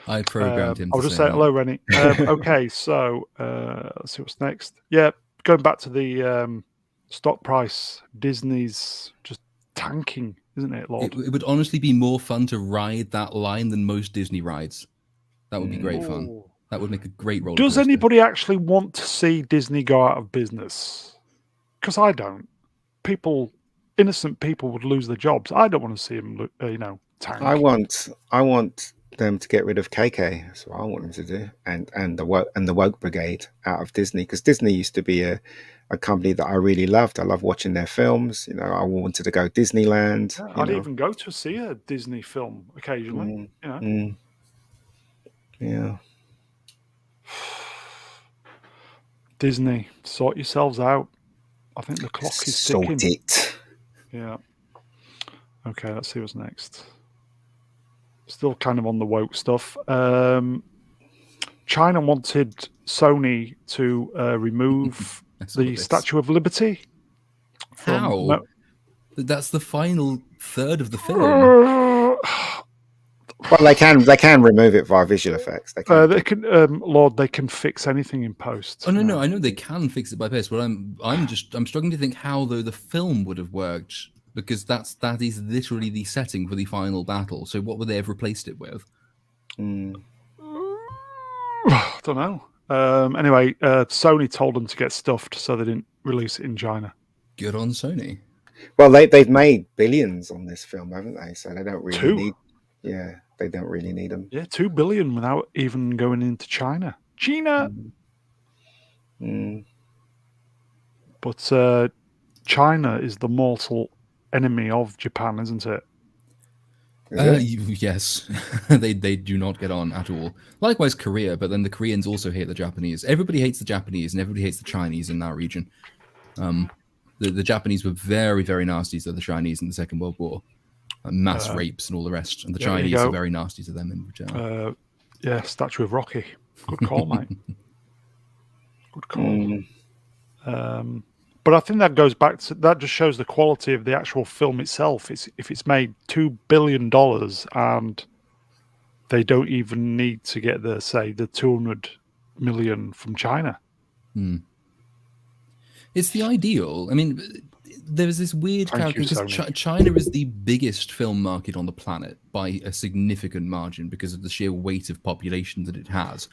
I programmed him. I'll just say hello, Rennie. Okay, so let's see what's next. Yeah, going back to the stock price, Disney's just tanking, isn't it, Lord? It would honestly be more fun to ride that line than most Disney rides. That would be great fun. That would make a great roller Does coaster. anybody actually want to see Disney go out of business? Because I don't. Innocent people would lose their jobs. I don't want to see them, tank. I want them to get rid of KK. That's what I want them to do, and the woke brigade out of Disney, because Disney used to be a company that I really loved. I love watching their films. I wanted to go Disneyland. Yeah, I'd even go to see a Disney film occasionally. Yeah. Disney, sort yourselves out. I think the clock is ticking. Sort it. Yeah. Okay, let's see what's next. Still kind of on the woke stuff. China wanted Sony to remove the Statue of Liberty. How? That's the final third of the film. Well, they can remove it via visual effects. They can. Lord, they can fix anything in post. Oh no, I know they can fix it by post, but I'm struggling to think how though the film would have worked, because that is literally the setting for the final battle. So what would they have replaced it with? I don't know. Anyway, Sony told them to get stuffed, so they didn't release it in China. Good on Sony. Well, they've made billions on this film, haven't they? So they don't really need. Yeah, they don't really need them. Yeah, $2 billion without even going into China. But China is the mortal enemy of Japan, isn't it? Yes, they do not get on at all. Likewise, Korea, but then the Koreans also hate the Japanese. Everybody hates the Japanese, and everybody hates the Chinese in that region. The Japanese were very, very nasty to the Chinese in the Second World War. Mass rapes and all the rest. And the Chinese are very nasty to them in return. Statue of Rocky. Good call, mate. Good call. Mm, But I think that goes back to that. Just shows the quality of the actual film itself. If it's made $2 billion and they don't even need to get the 200 million from China. It's the ideal. I mean, there's this weird Thank you, calculation because Sony. China is the biggest film market on the planet by a significant margin because of the sheer weight of population that it has.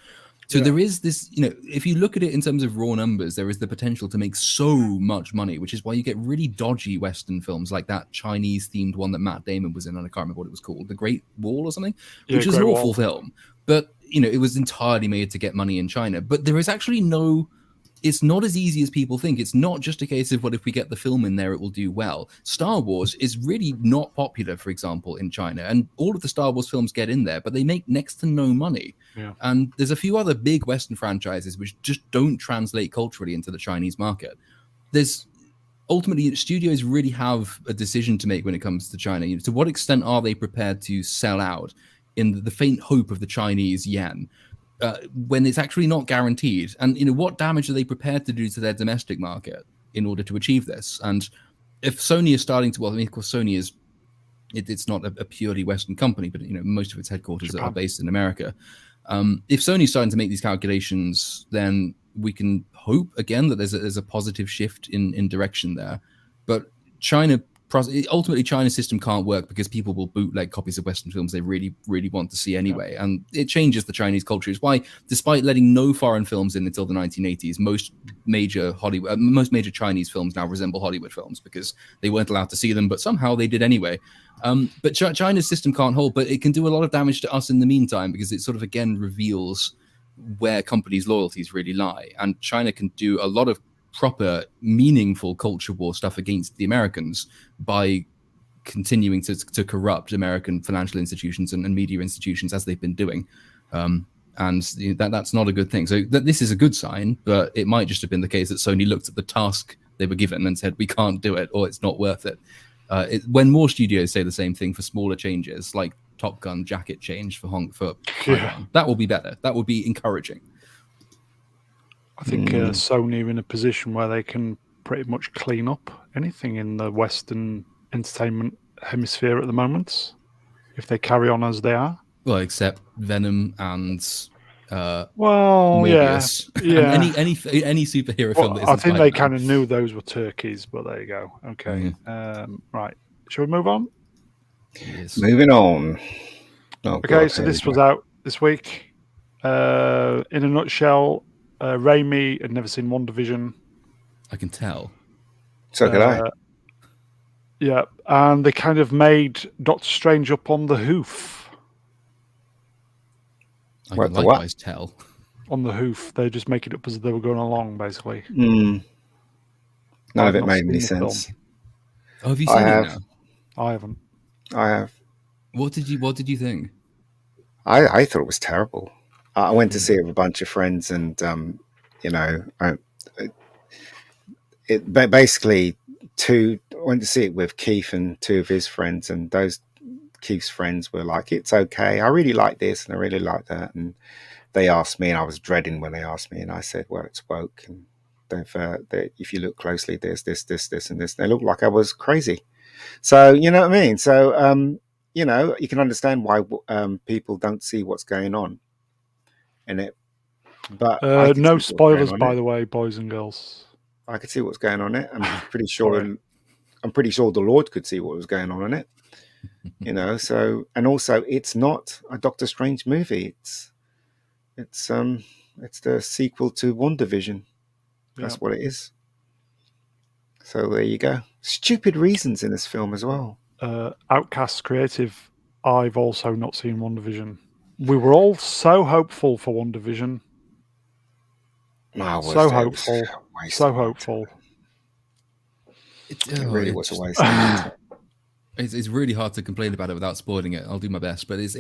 So Yeah. there is this, if you look at it in terms of raw numbers, there is the potential to make so much money, which is why you get really dodgy Western films like that Chinese themed one that Matt Damon was in, and I can't remember what it was called, The Great Wall or something, Yeah, which was an Great awful Wall. film. But, it was entirely made to get money in China. But there is actually it's not as easy as people think. It's not just a case of, well, if we get the film in there, it will do well. Star Wars is really not popular, for example, in China. And all of the Star Wars films get in there, but they make next to no money. Yeah. And there's a few other big Western franchises which just don't translate culturally into the Chinese market. There's ultimately, studios really have a decision to make when it comes to China. To what extent are they prepared to sell out in the faint hope of the Chinese yen? When it's actually not guaranteed, and what damage are they prepared to do to their domestic market in order to achieve this? And if Sony is starting to, of course, Sony is, it's not a purely Western company, but most of its headquarters are based in America. If Sony's starting to make these calculations, then we can hope again that there's a positive shift in direction there. But ultimately, China's system can't work because people will bootleg copies of Western films they really, really want to see anyway. Yeah. And it changes the Chinese culture. It's why, despite letting no foreign films in until the 1980s, most major Chinese films now resemble Hollywood films because they weren't allowed to see them, but somehow they did anyway. But China's system can't hold, but it can do a lot of damage to us in the meantime because it sort of, again, reveals where companies' loyalties really lie. And China can do a lot of proper, meaningful culture war stuff against the Americans by continuing to corrupt American financial institutions and media institutions as they've been doing. And that's not a good thing. So this is a good sign, but it might just have been the case that Sony looked at the task they were given and said, we can't do it, or it's not worth it. When more studios say the same thing for smaller changes, like Top Gun jacket change for Taiwan, that will be better. That will be encouraging. I think Sony are in a position where they can pretty much clean up anything in the Western entertainment hemisphere at the moment, if they carry on as they are. Well, except Venom and Morbius. Yeah. And any superhero film that isn't I think Spider-Man. they kind of knew those were turkeys, but there you go. Okay. Right. Shall we move on? Yes. Moving on. Okay, so this was out this week. In a nutshell, Raimi had never seen WandaVision. I can tell. So could I. Yeah, and they kind of made Doctor Strange up on the hoof. I can likewise tell. On the hoof. They just make it up as they were going along, basically. None of it made any sense. Oh, have you seen it now? I haven't. I have. What did you think? I thought it was terrible. I went to see it with a bunch of friends, and basically I went to see it with Keith and two of his friends, and those Keith's friends were like, "It's okay. I really like this, and I really like that." And they asked me, and I was dreading when they asked me, and I said, "Well, it's woke, and if you look closely, there's this, and this." They looked like I was crazy. So you know what I mean. So you can understand why people don't see what's going on in it. But no spoilers, by the way, boys and girls. I could see what's going on in it. I'm pretty sure the Lord could see what was going on in it. So, and also it's not a Doctor Strange movie. It's the sequel to WandaVision. That's what it is. So there you go. Stupid reasons in this film as well. Outcast Creative, I've also not seen WandaVision. We were all so hopeful for WandaVision. So hopeful. It really was a waste of time. It's really hard to complain about it without spoiling it. I'll do my best, but it's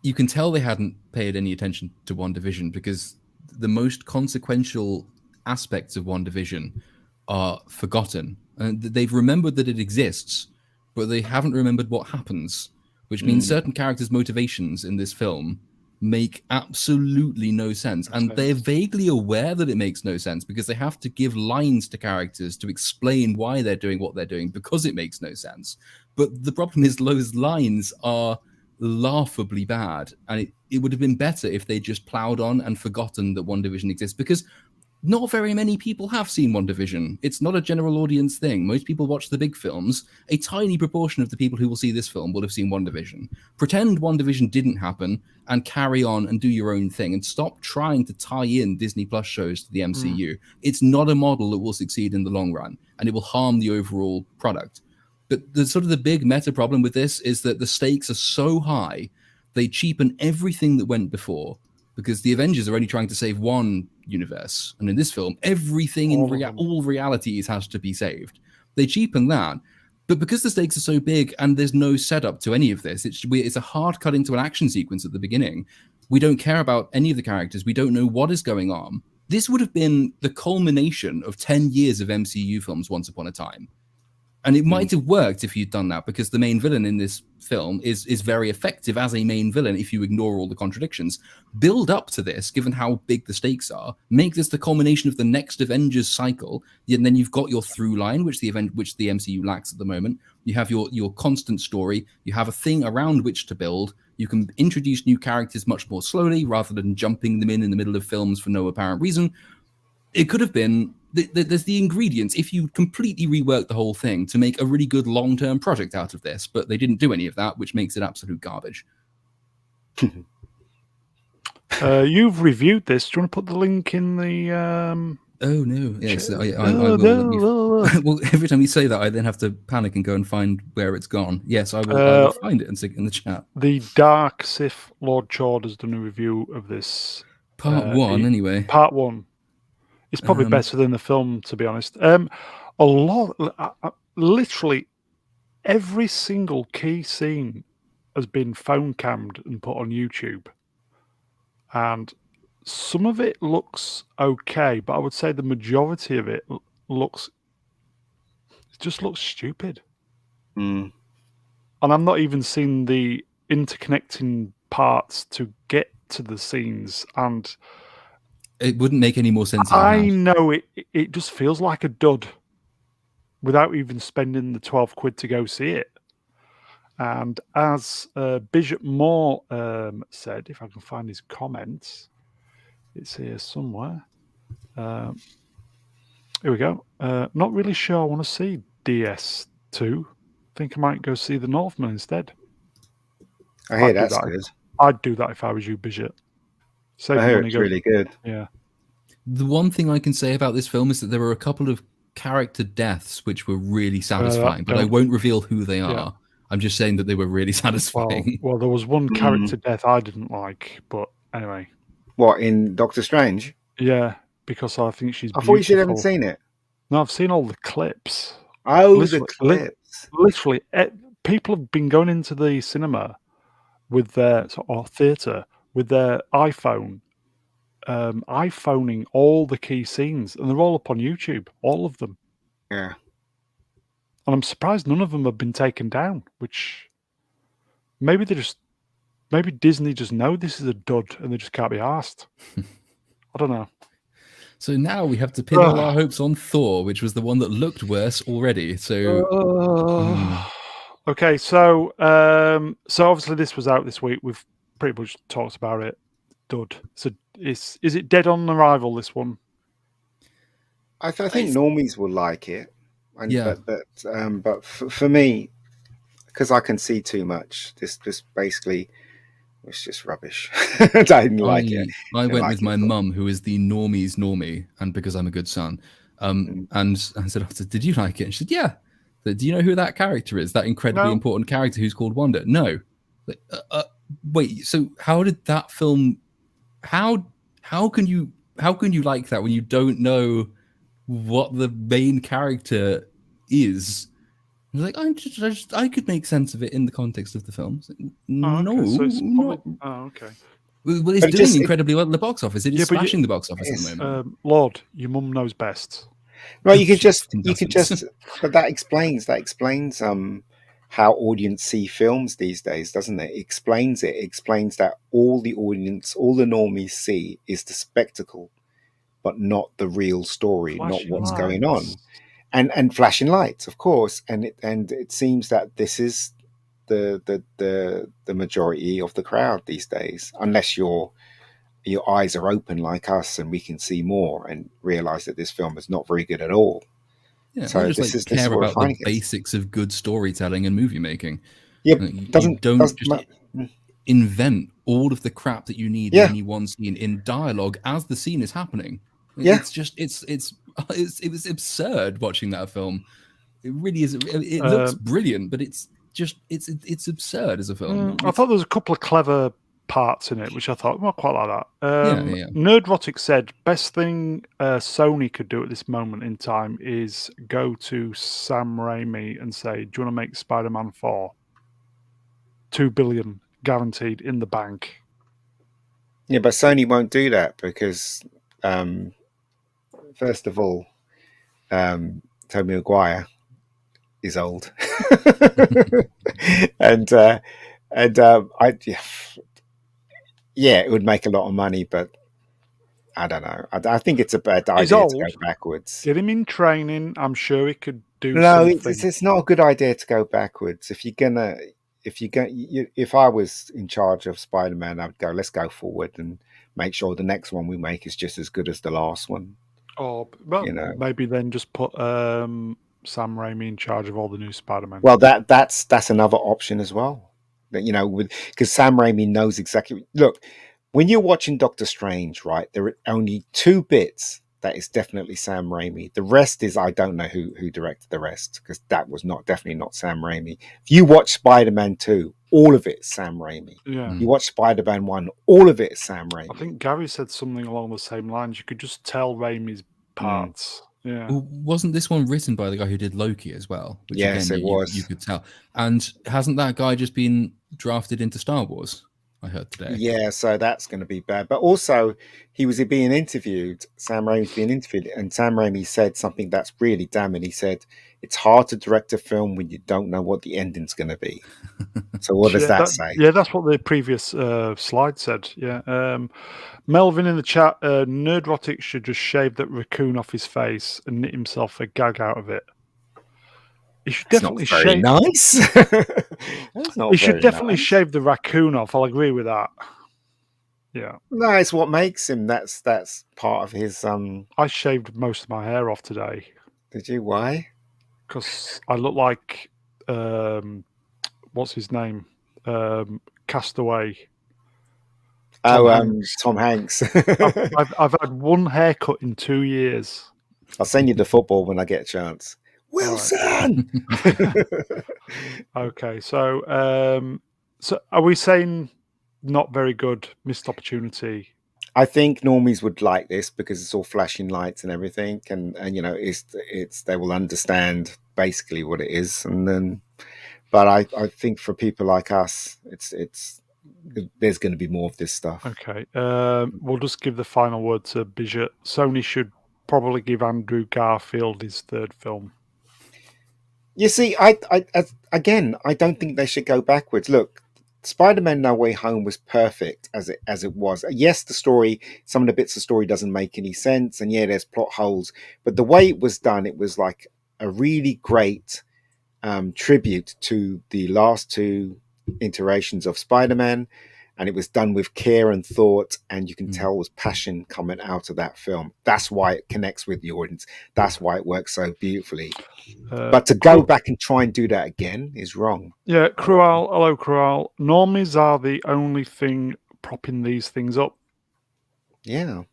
you can tell they hadn't paid any attention to WandaVision because the most consequential aspects of WandaVision are forgotten, and they've remembered that it exists, but they haven't remembered what happens, which means certain characters' motivations in this film make absolutely no sense. And they're vaguely aware that it makes no sense because they have to give lines to characters to explain why they're doing what they're doing because it makes no sense. But the problem is those lines are laughably bad. And it would have been better if they just plowed on and forgotten that WandaVision exists, because not very many people have seen WandaVision. It's not a general audience thing. Most people watch the big films. A tiny proportion of the people who will see this film will have seen WandaVision. Pretend WandaVision didn't happen and carry on and do your own thing and stop trying to tie in Disney Plus shows to the MCU. It's not a model that will succeed in the long run, and it will harm the overall product. But the sort of the big meta problem with this is that the stakes are so high, they cheapen everything that went before, because the Avengers are only trying to save one universe. And in this film, everything in all realities has to be saved. They cheapen that. But because the stakes are so big and there's no setup to any of this, it's a hard cut into an action sequence at the beginning. We don't care about any of the characters. We don't know what is going on. This would have been the culmination of 10 years of MCU films once upon a time. And it might have worked if you'd done that, because the main villain in this film is very effective as a main villain if you ignore all the contradictions. Build up to this, given how big the stakes are. Make this the culmination of the next Avengers cycle, and then you've got your through line, which the MCU lacks at the moment. You have your constant story. You have a thing around which to build. You can introduce new characters much more slowly rather than jumping them in the middle of films for no apparent reason. It could have been... There's the ingredients, if you completely rework the whole thing, to make a really good long-term project out of this, but they didn't do any of that, which makes it absolute garbage. You've reviewed this. Do you want to put the link in the... Oh, no. Yes, I will. Well, every time you say that, I then have to panic and go and find where it's gone. Yes, I will find it and stick it in the chat. The Dark Sith Lord Chord has done a review of this. Part 1, anyway. Part 1. It's probably better than the film, to be honest. Literally every single key scene has been phone cammed and put on YouTube. And some of it looks okay, but I would say the majority of it just looks stupid. And I'm not even seeing the interconnecting parts to get to the scenes, and it wouldn't make any more sense. I know it just feels like a dud without even spending the 12 quid to go see it. And as Bishop Moore said, if I can find his comments, it's here somewhere. Here we go. Not really sure I want to see DS2. Think I might go see The Northman instead. I hear that's good. I'd do that if I was you, Bishop. I hear it's really good. Yeah. The one thing I can say about this film is that there were a couple of character deaths which were really satisfying, but I won't reveal who they are. Yeah. I'm just saying that they were really satisfying. Well, there was one character death I didn't like, but anyway. What, in Doctor Strange? Yeah, because I think she's beautiful. I thought you haven't seen it. No, I've seen all the clips. Oh, the clips. Literally, people have been going into the cinema with their, or theatre, with their iPhone, iPhoning all the key scenes, and they're all up on YouTube, all of them. Yeah. And I'm surprised none of them have been taken down, which maybe Disney just know this is a dud and they just can't be arsed. I don't know. So now we have to pin all our hopes on Thor, which was the one that looked worse already. So okay, so obviously this was out this week. We've pretty much talked about it. Dud. So is it dead on arrival, this one? I think normies will like it. And, yeah. But for me, because I can see too much, this basically was just rubbish. I didn't like it. I went with my mum, who is the normies normie, and because I'm a good son, and I said, "Did you like it?" And she said, "Yeah." Said, "Do you know who that character is? That incredibly important character who's called Wanda?" No. Wait. So how did that film? How can you like that when you don't know what the main character is? Like, I could make sense of it in the context of the film. Okay. Well, it's doing incredibly well at the box office. It is smashing the box office at the moment. Lord, your mum knows best. Well, you could just, but that explains how audience see films these days, doesn't it? It explains it. It explains that all the audience, all the normies see is the spectacle, but not the real story, not Flashing what's going lights. on. And flashing lights, of course. And it seems that this is the majority of the crowd these days, unless your eyes are open like us and we can see more and realize that this film is not very good at all. Yeah, or So just this like is care what we're about the finding. basics of good storytelling and movie making. Yeah, You don't just invent all of the crap that you need in yeah, any one scene in dialogue as the scene is happening. yeah. It's just it was absurd watching that film. It really is. It looks Um, brilliant, but it's just it's absurd as a film. I thought there was a couple of clever parts in it, which I thought, well, quite like that. Yeah. Nerdrotic said, best thing Sony could do at this moment in time is go to Sam Raimi and say, do you want to make Spider-Man 4? 2 billion guaranteed in the bank. Yeah, but Sony won't do that because, first of all, Tobey Maguire is old, and I yeah, it would make a lot of money, but I don't know. I think it's a bad He's idea to go old. backwards. Get him in training. I'm sure he could do No, something. it's not a good idea to go backwards. If I was in charge of Spider-Man, I'd go, let's go forward and make sure the next one we make is just as good as the last one. Or well, You know, maybe then just put Sam Raimi in charge of all the new Spider-Man. well that's another option as well. That because Sam Raimi knows exactly. Look, when you're watching Doctor Strange, right? There are only two bits that is definitely Sam Raimi. The rest is I don't know who directed the rest because that was definitely not Sam Raimi. If you watch Spider-Man 2, all of it is Sam Raimi. Yeah. You watch Spider-Man 1, all of it is Sam Raimi. I think Gary said something along the same lines. You could just tell Raimi's parts. Yeah. Wasn't this one written by the guy who did Loki as well? Which Yes, again, it was. You could tell. And hasn't that guy just been drafted into Star Wars? I heard today. Yeah, so that's going to be bad. But also, he was being interviewed. Sam Raimi's being interviewed, and Sam Raimi said something that's really damning. He said, "It's hard to direct a film when you don't know what the ending's going to be." So, what does that say? Yeah, that's what the previous slide said. Yeah. Melvin in the chat, Nerdrotic should just shave that raccoon off his face and knit himself a gag out of it. He should definitely very shave. Nice. That's not He should definitely nice. shave the raccoon off. I'll agree with that. Yeah. No, it's what makes him. That's part of his. I shaved most of my hair off today. Did you? Why? Because I look like what's his name? Castaway. Tom Hanks. I've had one haircut in 2 years. I'll send you the football when I get a chance. Wilson. Okay, so are we saying not very good, missed opportunity? I think normies would like this because it's all flashing lights and everything, and it's they will understand basically what it is, and then. But I think for people like us, there's going to be more of this stuff. Okay, we'll just give the final word to Bijot. Sony should probably give Andrew Garfield his third film. You see, I don't think they should go backwards. Look, Spider-Man: No Way Home was perfect as it was. Yes, the story, some of the bits of story doesn't make any sense, and yeah, there's plot holes. But the way it was done, it was like a really great tribute to the last two iterations of Spider-Man, and it was done with care and thought, and you can tell was passion coming out of that film. That's why it connects with the audience. That's why it works so beautifully. But to go back and try and do that again is wrong. Yeah, Cruel. Hello, Cruel. Normies are the only thing propping these things up. Yeah,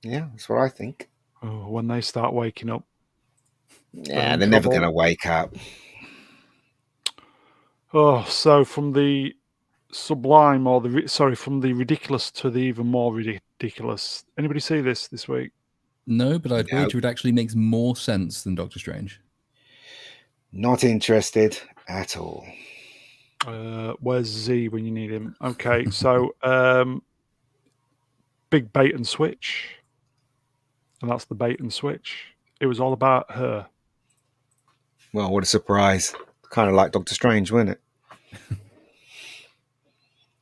that's what I think. Oh, when they start waking up. Yeah, they're never going to wake up. Oh, so from the sublime from the ridiculous to the even more ridiculous. Anybody see this week? No, but I'd wager it actually makes more sense than Doctor Strange. Not interested at all. Where's Z when you need him? Okay, so big bait and switch. And that's the bait and switch. It was all about her. Well, what a surprise. Kind of like Doctor Strange, wasn't it?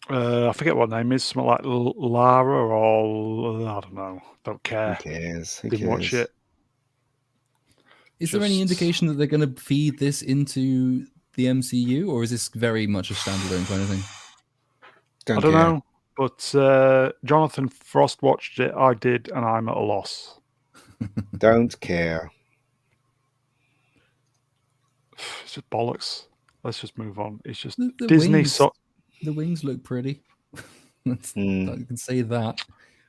I forget what name is. Something like Lara or I don't know. Don't Who care. cares? Who Didn't watch cares? it. Is there any Just- indication that they're going to feed this into the MCU, or is this very much a standalone kind of thing? I don't know. But Jonathan Frost watched it. I did, and I'm at a loss. Don't care. It's just bollocks. Let's just move on. It's just The Disney. wings, the wings look pretty. I can say that.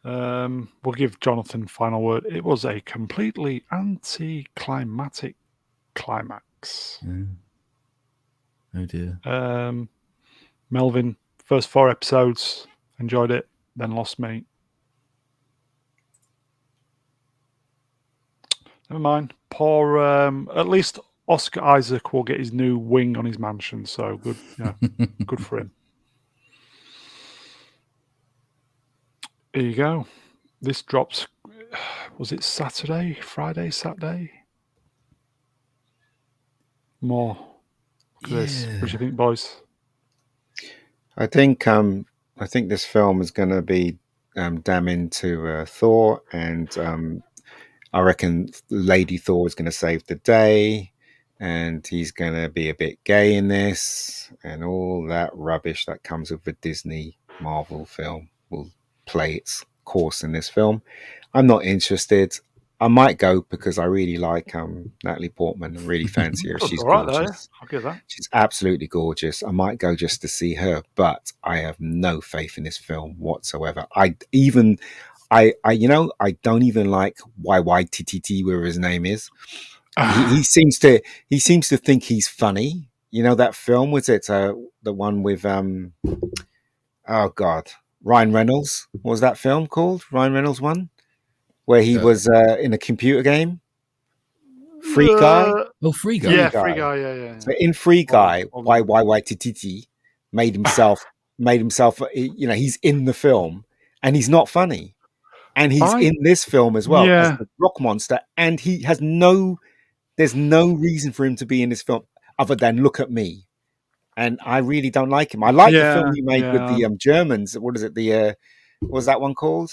We'll give Jonathan final word. It was a completely anticlimactic climax. Oh dear. Melvin, first 4 episodes, enjoyed it, then lost me. Never mind. Poor. At least Oscar Isaac will get his new wing on his mansion. So good. Yeah, good for him. Here you go. This drops. Was it Saturday, Friday, Saturday? More. Look at this. What do you think, boys? I think this film is going to be damning to Thor, and I reckon Lady Thor is going to save the day, and he's going to be a bit gay in this, and all that rubbish that comes with a Disney Marvel film will play its course in this film. I'm not interested. I might go because I really like Natalie Portman. I really fancy her. She's all right, gorgeous. there. I'll give that. She's absolutely gorgeous. I might go just to see her, but I have no faith in this film whatsoever. I don't even like YYTTT, where his name is. He seems to think he's funny. You know that film, was it the one with oh god, Ryan Reynolds? What was that film called? Ryan Reynolds one, where he was in a computer game. Free Guy. Oh, Free Guy. Yeah, Free Guy. Yeah. So in Free Guy, YYYTTT made himself. You know, he's in the film and he's not funny, and he's in this film as well as the rock monster, and he has there's no reason for him to be in this film other than look at me. And I really don't like him. I like the film he made with the Germans. What is it? What was that one called?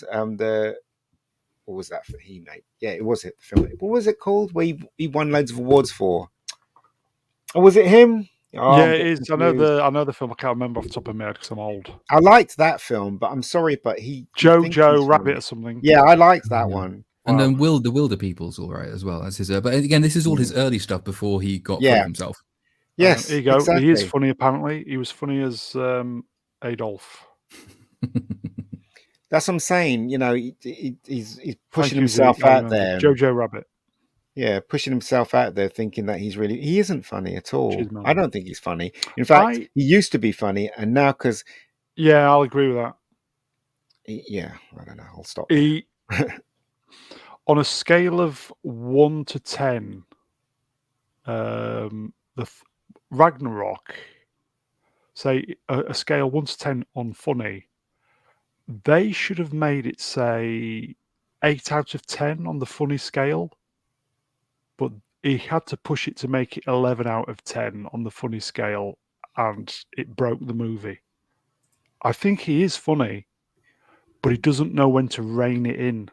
What was that he made? Yeah, it was it. The film. What was it called? Where he won loads of awards for? Or was it him? Oh, yeah, it is. I know the film. I can't remember off the top of my head because I'm old. I liked that film, but I'm sorry, but Jojo Rabbit or something. Yeah, I liked that one. And then the Wilder People's all right as well. That's his. But again, this is all his early stuff before he got full of himself. Yes, here you go. Exactly. He is funny. Apparently, he was funny as Adolf. That's what I'm saying. You know, he's pushing himself out there. Jojo Rabbit. Yeah, pushing himself out there, thinking that he isn't funny at all. I don't think he's funny. In fact, he used to be funny, and now because I'll agree with that. I don't know. I'll stop. On a scale of 1 to 10, the Ragnarok, say a scale 1 to 10 on funny, they should have made it say 8 out of 10 on the funny scale, but he had to push it to make it 11 out of 10 on the funny scale, and it broke the movie. I think he is funny, but he doesn't know when to rein it in.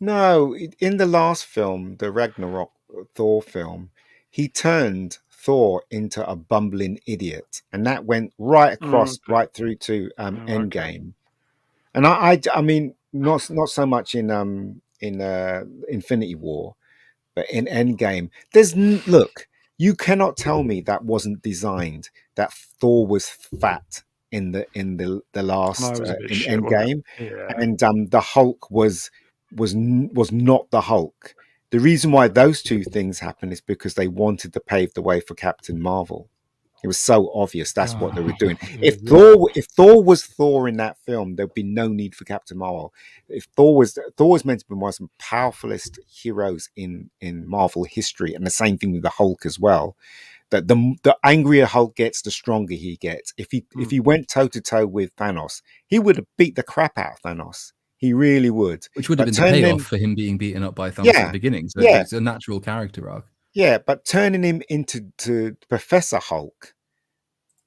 No, in the last film, the Ragnarok Thor film, he turned Thor into a bumbling idiot, and that went right across, right through to Endgame. And I mean, not so much in Infinity War, but in Endgame, look, you cannot tell me that wasn't designed. That Thor was fat in the last Endgame, and the Hulk was not the Hulk. The reason why those two things happened is because they wanted to pave the way for Captain Marvel. It was so obvious that's what they were doing. If Thor was Thor in that film, there'd be no need for Captain Marvel. If Thor was meant to be one of the most powerfulest heroes in Marvel history, and the same thing with the Hulk as well. That the angrier Hulk gets, the stronger he gets. If he went toe to toe with Thanos, he would have beat the crap out of Thanos. He really would. Which would have been the payoff for him being beaten up by Thanos at the beginning. So it's a natural character arc. Yeah, but turning him into Professor Hulk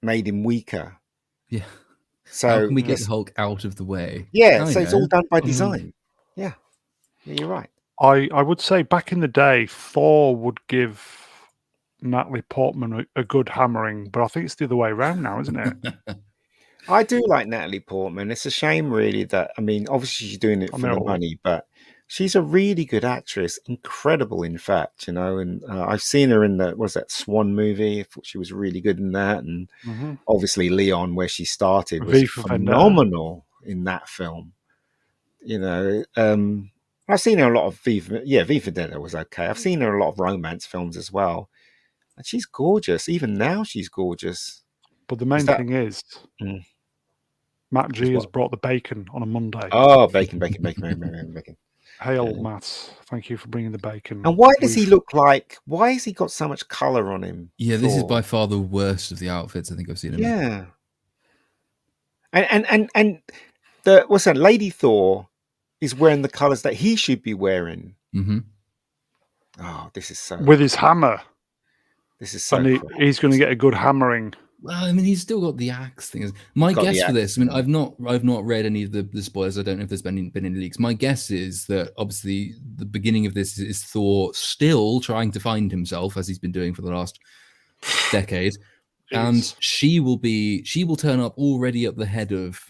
made him weaker. Yeah. How So can we get it's the Hulk out of the way? yeah, I so it's all know. done by Mm. design. Yeah, yeah, you're right. I would say back in the day, Thor would give Natalie Portman a good hammering, but I think it's the other way around now, isn't it? I do like Natalie Portman. It's a shame, really, that I mean, obviously she's doing it I for the know. money, but she's a really good actress, incredible, in fact, you know. And I've seen her in the was that Swan movie. I thought she was really good in that, and Mm-hmm. obviously Leon, where she started, was V for Vendetta. phenomenal in that film. You know, I've seen her a lot of V for Vendetta was okay. I've seen her a lot of romance films as well, and she's gorgeous. Even now, she's gorgeous. But the Is main that thing is, mm, Matt is G has what? brought the bacon on a Monday. Oh, bacon, bacon, bacon, bacon, bacon, bacon. Hail, Yeah. Matt. Thank you for bringing the bacon. And why does he We've look like? Why has he got so much color on him? Yeah, this is Thor. by far the worst of the outfits I think I've seen him in. Yeah. And the what's that? Lady Thor is wearing the colors that he should be wearing. Mm-hmm. Oh, with his hammer, this is and so crap. he's going to get a good hammering. Well, I mean, he's still got the axe thing. My Got guess the for this, axe, I mean, yeah. I've not read any of the spoilers. I don't know if there's been any leaks. My guess is that obviously the beginning of this is Thor still trying to find himself, as he's been doing for the last decade, and Jeez. she will turn up already at the head of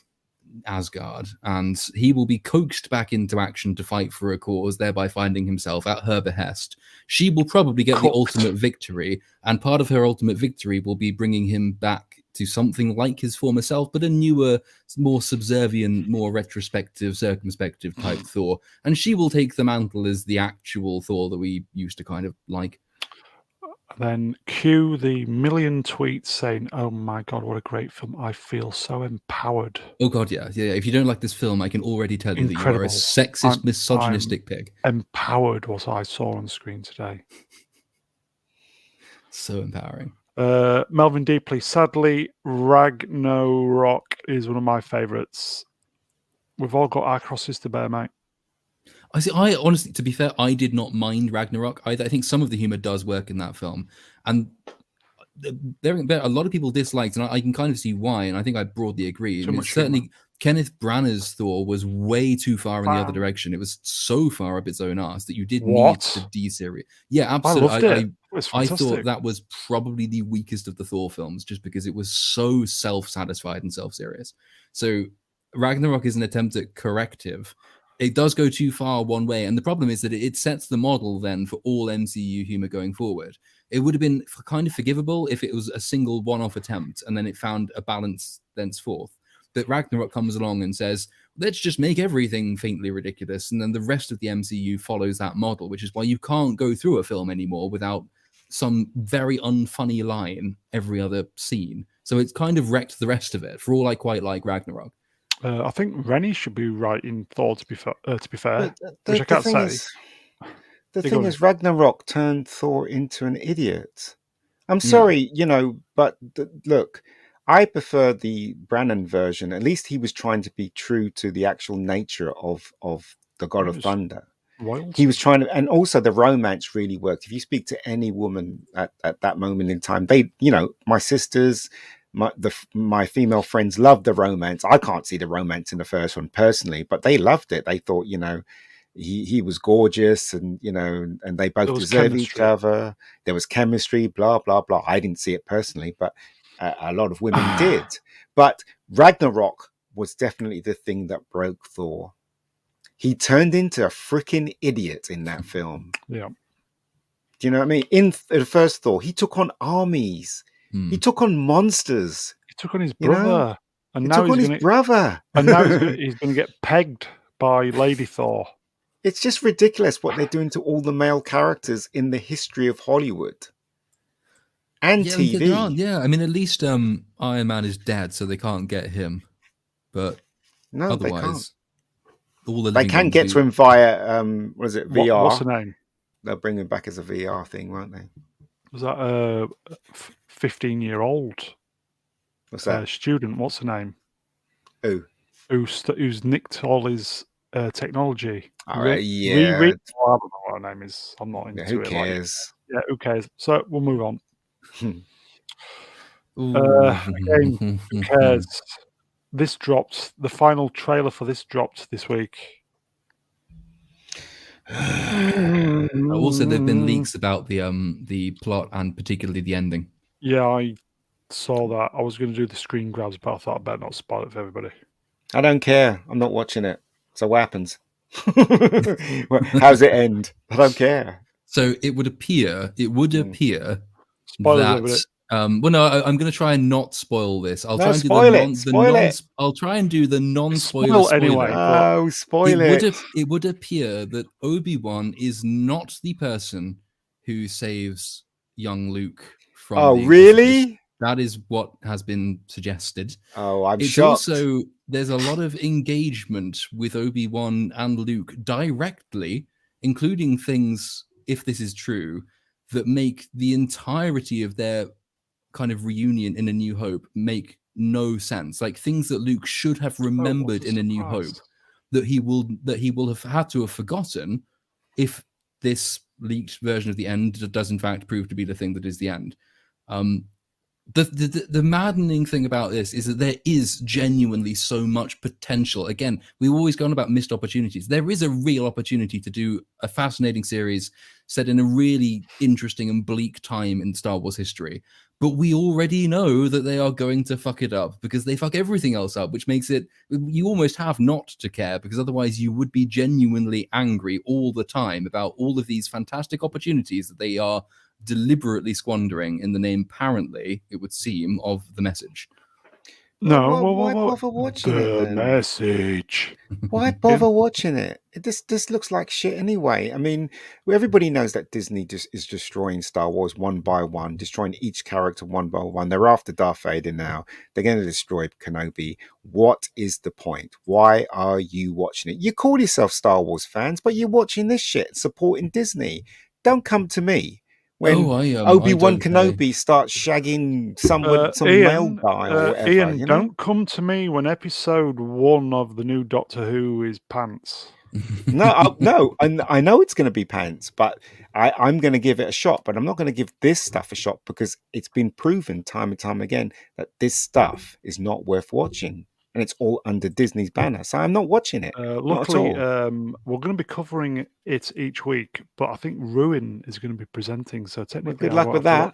Asgard, and he will be coaxed back into action to fight for a cause, thereby finding himself at her behest. She will probably get the Cooked. ultimate victory, and part of her ultimate victory will be bringing him back to something like his former self, but a newer, more subservient, more retrospective, circumspective type Thor. And she will take the mantle as the actual Thor that we used to kind of like. Then cue the million tweets saying, "Oh my god, what a great film! I feel so empowered." Oh god, yeah. If you don't like this film, I can already tell you that you are a Incredible. sexist, misogynistic pig. Empowered was I saw on screen today. So empowering. Melvin Deeply. Sadly, Ragnarok is one of my favourites. We've all got our crosses to bear, mate. I honestly, to be fair, I did not mind Ragnarok either. I think some of the humor does work in that film, and there a lot of people disliked, and I can kind of see why. And I think I broadly agree. I mean, certainly Kenneth Branagh's Thor was way too far in the other direction. It was so far up its own arse that you did need to de-series. Yeah, absolutely. I loved it. I thought that was probably the weakest of the Thor films, just because it was so self-satisfied and self-serious. So Ragnarok is an attempt at corrective. It does go too far one way, and the problem is that it sets the model then for all MCU humor going forward. It would have been kind of forgivable if it was a single one-off attempt and then it found a balance thenceforth. But Ragnarok comes along and says, let's just make everything faintly ridiculous, and then the rest of the MCU follows that model, which is why you can't go through a film anymore without some very unfunny line every other scene. So it's kind of wrecked the rest of it, for all I quite like Ragnarok. I think Rennie should be writing Thor, to be fair, which I can't say. The thing is, Ragnarok turned Thor into an idiot. I'm sorry, but look, I prefer the Branagh version. At least he was trying to be true to the actual nature of the God of Thunder. Royalty. He was trying to, and also the romance really worked. If you speak to any woman at that moment in time, they, my sisters, my female friends loved the romance. I can't see the romance in the first one personally, but they loved it. They thought, he was gorgeous, and and they both deserve each other. There was chemistry, blah blah blah. I didn't see it personally, but a lot of women did. But Ragnarok was definitely the thing that broke Thor. He turned into a freaking idiot in that film. Yeah. Do you know what I mean? In the first Thor, he took on armies. He took on monsters. He took on his brother. And now he's going to get pegged by Lady Thor. It's just ridiculous what they're doing to all the male characters in the history of Hollywood and TV. Yeah, I mean, at least Iron Man is dead, so they can't get him. But no, otherwise, they can't. All the they can get to him via VR. What's the name? They'll bring him back as a VR thing, won't they? Was that a 15-year-old? What's that? Student? What's the name? Who? Who's nicked all his technology? All right, yeah. I don't know what her name is. I'm not into who it. Cares? Yeah, who cares? So we'll move on. Ooh. Again, who cares? This dropped. The final trailer for this dropped this week. Also, there've been leaks about the plot and particularly the ending. Yeah, I saw that. I was going to do the screen grabs, but I thought I'd better not spoil it for everybody. I don't care. I'm not watching it. So what happens? How's it end? I don't care. So it would appear Spoilers, that everybody. well, no, I'm going to try and not spoil this. I'll No, try and do spoil it. Spoil it. I'll try and do the non-spoiler Spoil spoiler. anyway. Oh, spoil it. It would appear that Obi-Wan is not the person who saves young Luke from. Oh, the really? Inquisitors. That is what has been suggested. Oh, I'm It's shocked. also, there's a lot of engagement with Obi-Wan and Luke directly, including things, if this is true, that make the entirety of their kind of reunion in A New Hope make no sense. Like things that Luke should have remembered in A New Hope that he will have had to have forgotten if this leaked version of the end does in fact prove to be the thing that is the end. The maddening thing about this is that there is genuinely so much potential. Again, we always go on about missed opportunities. There is a real opportunity to do a fascinating series set in a really interesting and bleak time in Star Wars history. But we already know that they are going to fuck it up because they fuck everything else up, which makes it, you almost have not to care, because otherwise you would be genuinely angry all the time about all of these fantastic opportunities that they are deliberately squandering in the name, apparently, it would seem, of the message. No, why bother watching it then? Message. Why bother watching it? This looks like shit anyway. I mean, everybody knows that Disney just is destroying Star Wars one by one, destroying each character one by one. They're after Darth Vader now. They're going to destroy Kenobi. What is the point? Why are you watching it? You call yourself Star Wars fans, but you're watching this shit, supporting Disney. Don't come to me when Obi-Wan Kenobi starts shagging some male guy or whatever. Ian, you know? Don't come to me when episode 1 of the new Doctor Who is pants. No, I know it's going to be pants, but I'm going to give it a shot. But I'm not going to give this stuff a shot because it's been proven time and time again that this stuff is not worth watching. And it's all under Disney's banner. So I'm not watching it. Luckily, we're going to be covering it each week, but I think Ruin is going to be presenting. So technically, good luck with that.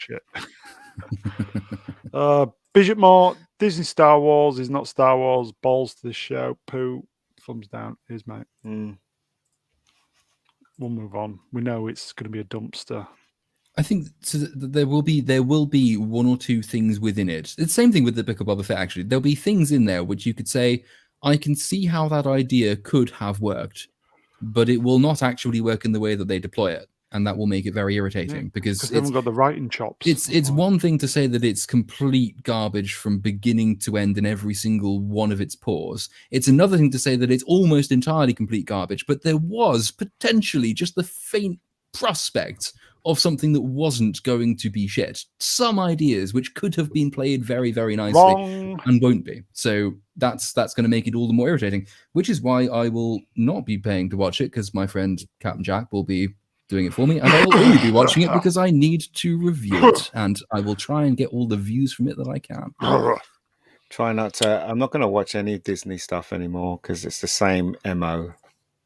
Bishop Moore, Disney Star Wars is not Star Wars. Balls to the show. Poo. Thumbs down. Here's mate. We'll move on. We know it's going to be a dumpster. I think so there will be one or two things within it. It's the same thing with the Book of Boba Fett, actually. There'll be things in there which you could say, I can see how that idea could have worked, but it will not actually work in the way that they deploy it. And that will make it very irritating because they haven't got the writing chops. It's one thing to say that it's complete garbage from beginning to end in every single one of its pores. It's another thing to say that it's almost entirely complete garbage, but there was potentially just the faint prospect of something that wasn't going to be shit. Some ideas which could have been played very, very nicely and won't be. So that's going to make it all the more irritating, which is why I will not be paying to watch it because my friend Captain Jack will be doing it for me, and I will only be watching it because I need to review it, and I will try and get all the views from it that I can. Try not to. I'm not going to watch any Disney stuff anymore because it's the same MO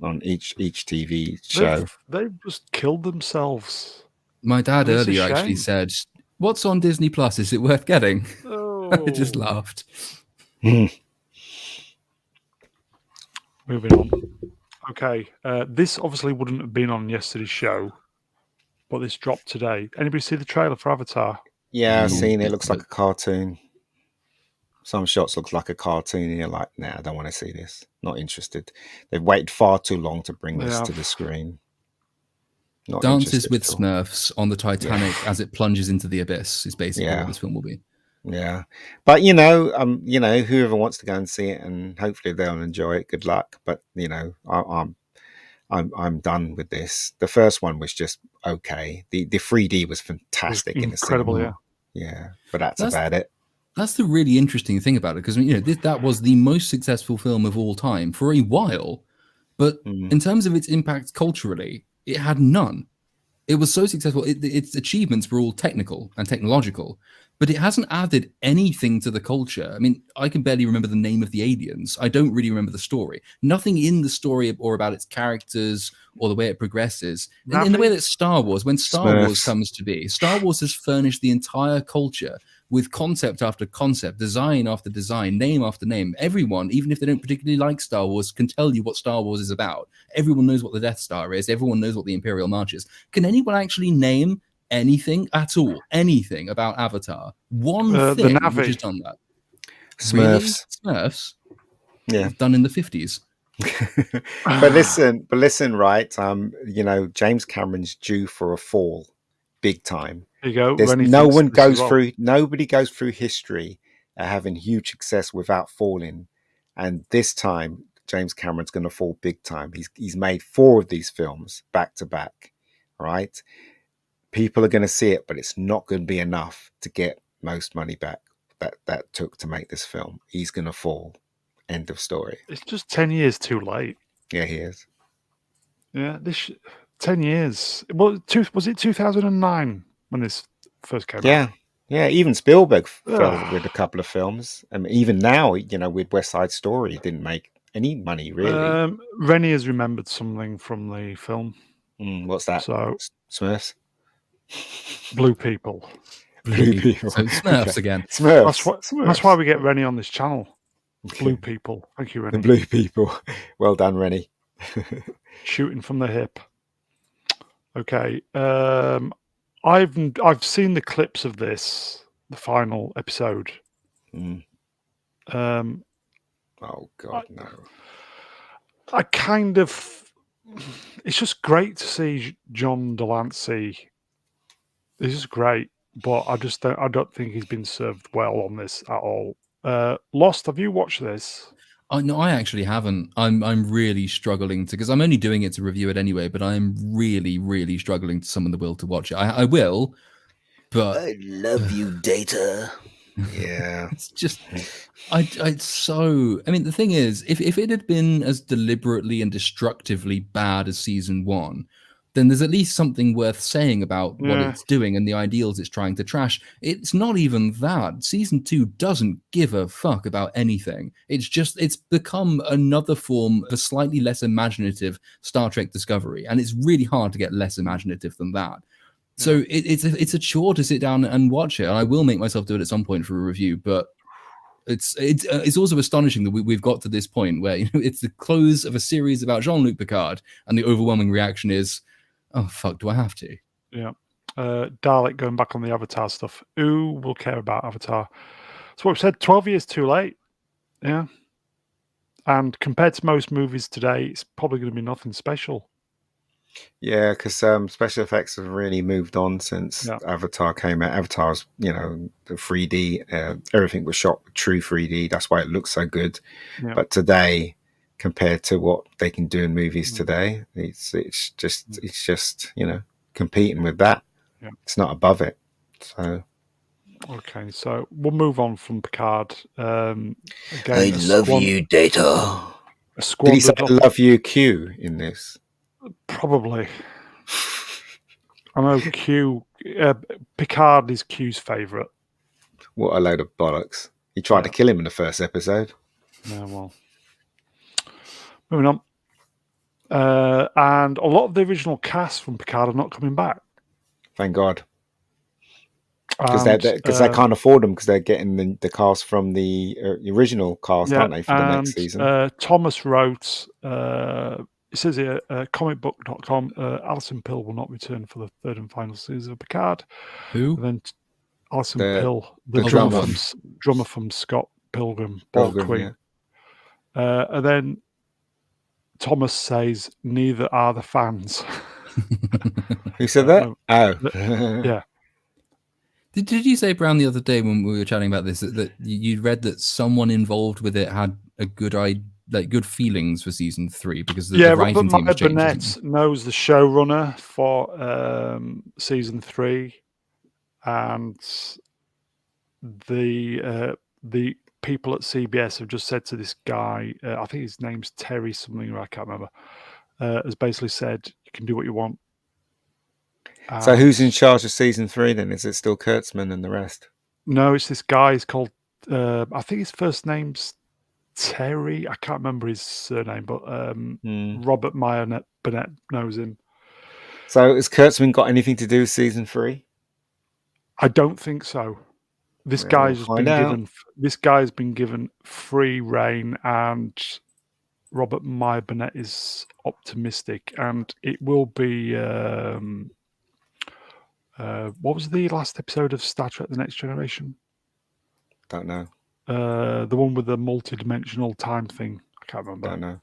on each TV show. They've just killed themselves. My dad earlier actually said, "What's on Disney Plus? Is it worth getting?" Oh. I just laughed. Moving on. Okay, this obviously wouldn't have been on yesterday's show, but this dropped today. Anybody see the trailer for Avatar? Yeah, I've seen it. It looks like a cartoon. Some shots look like a cartoon, and you're like, nah, I don't want to see this. Not interested. They've waited far too long to bring this to the screen. Not Dances with Smurfs on the Titanic as it plunges into the abyss is basically what this film will be. Yeah, but whoever wants to go and see it, and hopefully they'll enjoy it. Good luck. But I'm done with this. The first one was just okay. The 3D was fantastic, incredible, yeah. But that's about it. That's the really interesting thing about it, because that was the most successful film of all time for a while, but in terms of its impact culturally, it had none. It was so successful. Its achievements were all technical and technological, but it hasn't added anything to the culture. I mean, I can barely remember the name of the aliens. I don't really remember the story. Nothing in the story or about its characters or the way it progresses. In the way Navi? that Star Wars, when Star Wars Smurfs. comes to be, Star Wars has furnished the entire culture with concept after concept, design after design, name after name. Everyone, even if they don't particularly like Star Wars, can tell you what Star Wars is about. Everyone knows what the Death Star is. Everyone knows what the Imperial March is. Can anyone actually name anything at all? Anything about Avatar? One The thing which has Navi. done that? Really? Smurfs. Smurfs? Yeah. Done in the 50s. But listen, right? James Cameron's due for a fall, big time. There you go. There's Rennie thinks this as well. nobody goes through history having huge success without falling, and this time James Cameron's going to fall big time. He's made 4 of these films back to back, right? People are going to see it, but it's not going to be enough to get most money back that took to make this film. He's going to fall. End of story. It's just 10 years too late. Yeah, he is. Yeah, 10 years. Well, was it 2009 when this first came out? Yeah. Even Spielberg fell with a couple of films. I mean, even now, with West Side Story, it didn't make any money really. Rennie has remembered something from the film. What's that? So Smurfs. Blue people. Blue people. So Smurfs Okay. again. Smurfs. That's why we get Rennie on this channel. Blue people. Thank you, The Rennie. blue people. Well done, Rennie. Shooting from the hip. Okay. I've seen the clips of this, the final episode. Mm. Oh God, no. I kind of. It's just great to see John Delancey. This is great, but I don't think he's been served well on this at all. Lost. Have you watched this? No, I actually haven't. I'm really struggling to, because I'm only doing it to review it anyway. But I'm really, really struggling to summon the will to watch it. I will, but I love you, Data. Yeah. it's just, it's so. I mean, the thing is, if it had been as deliberately and destructively bad as season 1, then there's at least something worth saying about what Yeah. it's doing and the ideals it's trying to trash. It's not even that. Season 2 doesn't give a fuck about anything. It's become another form of a slightly less imaginative Star Trek Discovery, and it's really hard to get less imaginative than that. So it's a chore to sit down and watch it, and I will make myself do it at some point for a review. But it's also astonishing that we've got to this point where it's the close of a series about Jean-Luc Picard, and the overwhelming reaction is, oh fuck, do I have to? Yeah. Dalek going back on the Avatar stuff. Who will care about Avatar? So what we said, 12 years too late. Yeah. And compared to most movies today, it's probably going to be nothing special. Yeah, because special effects have really moved on since Avatar came out. Avatar's, the 3D, everything was shot with true 3D. That's why it looks so good. Yeah. But today, compared to what they can do in movies today, it's just competing with that. Yeah. It's not above it. So okay, so we'll move on from Picard. Again, I love you, Data. did he say "I love you" Q in this? Probably. I know Q. Picard is Q's favourite. What a load of bollocks! He tried to kill him in the first episode. Yeah, well. Moving on. And a lot of the original cast from Picard are not coming back. Thank God. Because they can't afford them, because they're getting the cast from the original cast, aren't they, for the next season? Thomas wrote, it says here, comicbook.com, Alison Pill will not return for the third and final season of Picard. Who? And then Alison Pill, the drummer from Scott Pilgrim, Queen. Yeah. And then Thomas says, neither are the fans. Who said that? Yeah. Did you say, Brown, the other day when we were chatting about this, that you'd read that someone involved with it had a good feelings for season 3 because the writing team was changing? Burnett knows the showrunner for season 3, and the people at CBS have just said to this guy, I think his name's Terry something, or I can't remember, has basically said, you can do what you want. So who's in And- charge of season 3 then? Is it still Kurtzman and the rest? No, it's this guy. He's called. I think his first name's Terry. I can't remember his surname, but Robert Meyer Burnett knows him. So has Kurtzman got anything to do with season 3? I don't think so. This We'll guy's been find out. given. This guy's been given free reign, and Robert Meyer Burnett is optimistic, and it will be. What was the last episode of Star Trek: The Next Generation? Don't know. The one with the multi-dimensional time thing. I can't remember. Don't know.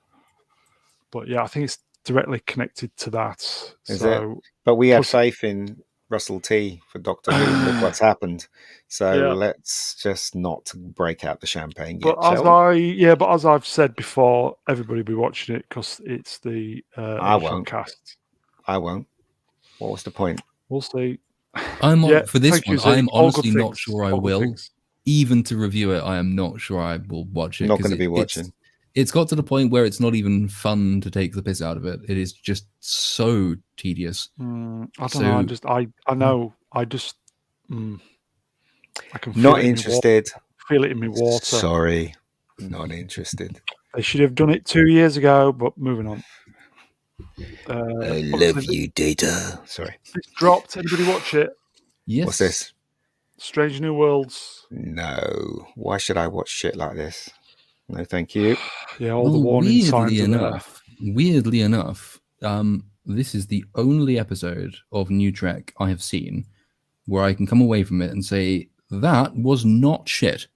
But yeah, I think it's directly connected to that. Is so, it? But we have plus- faith in Russell T for Doctor Who. Look what's happened. So Yeah. let's just not break out the champagne But yet, shall we? but as I've said before, everybody will be watching it because it's the I original won't. cast. I won't. What was the point? We'll see. I'm Yeah, for this thank you, one. Zeke. I'm All good honestly not things. sure I All good will. things. Even to review it, I am not sure I will watch it. Not 'cause going to be watching. It's got to the point where it's not even fun to take the piss out of it. It is just so tedious. I don't know. I know. I just. I can feel Not it in interested. feel it in my water. Sorry. Not interested. They should have done it 2 years ago. But moving on. I love you, Data. Sorry. It's dropped. Anybody watch it? Yes. What's this? Strange New Worlds. No. Why should I watch shit like this? No, thank you. Yeah, all the warning signs are there. Weirdly enough, this is the only episode of New Trek I have seen where I can come away from it and say that was not shit.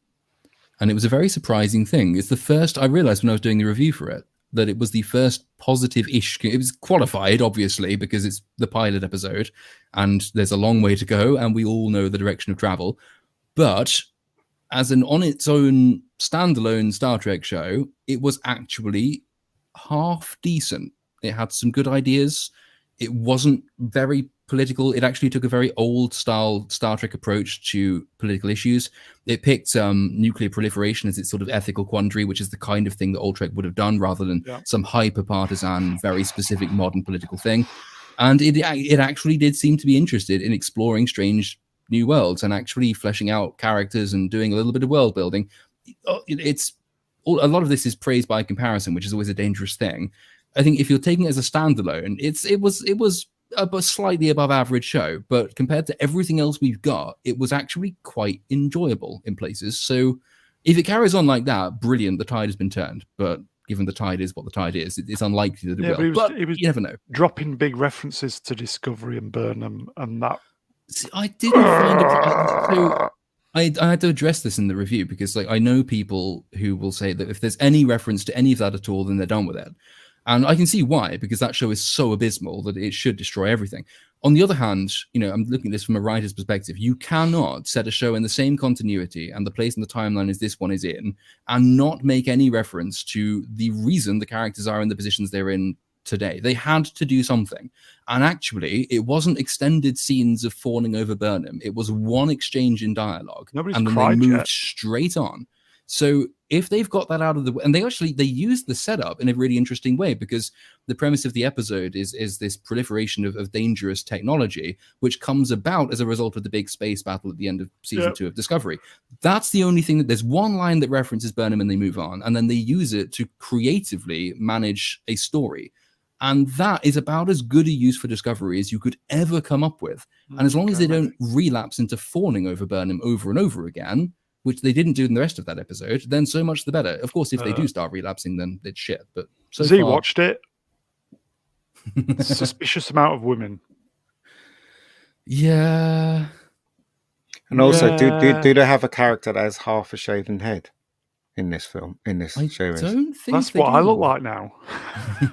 And it was a very surprising thing. It's the first I realized when I was doing the review for it that it was the first positive-ish. It was qualified, obviously, because it's the pilot episode, and there's a long way to go, and we all know the direction of travel. But as an on its own standalone Star Trek show, it was actually half decent. It had some good ideas. It wasn't very political. It actually took a very old style Star Trek approach to political issues. It picked nuclear proliferation as its sort of ethical quandary, which is the kind of thing that old Trek would have done rather than some hyper partisan, very specific modern political thing. And it actually did seem to be interested in exploring strange new worlds and actually fleshing out characters and doing a little bit of world building. It's a lot of this is praised by comparison, which is always a dangerous thing. I think if you're taking it as a standalone, it was a slightly above average show, but compared to everything else we've got, it was actually quite enjoyable in places. So if it carries on like that, brilliant, the tide has been turned. But given the tide is what the tide is, it's unlikely that it will. But you never know. Dropping big references to Discovery and Burnham and that. See, I didn't find I had to address this in the review because I know people who will say that if there's any reference to any of that at all, then they're done with it. And I can see why, because that show is so abysmal that it should destroy everything. On the other hand, I'm looking at this from a writer's perspective. You cannot set a show in the same continuity and the place in the timeline as this one is in and not make any reference to the reason the characters are in the positions they're in today. They had to do something. And actually, it wasn't extended scenes of fawning over Burnham. It was one exchange in dialogue. Nobody's and then cried they moved yet. straight on. So if they've got that out of the way, and they use the setup in a really interesting way, because the premise of the episode is this proliferation of dangerous technology, which comes about as a result of the big space battle at the end of season 2 of Discovery. That's the only thing there's one line that references Burnham and they move on, and then they use it to creatively manage a story. And that is about as good a use for Discovery as you could ever come up with. And as long as they don't relapse into fawning over Burnham over and over again, which they didn't do in the rest of that episode, then so much the better. Of course, if they do start relapsing, then it's shit. But so Z far... watched it. Suspicious amount of women. Yeah. And also, do they have a character that has half a shaven head in this film? In this series, I don't think that's what I look like now.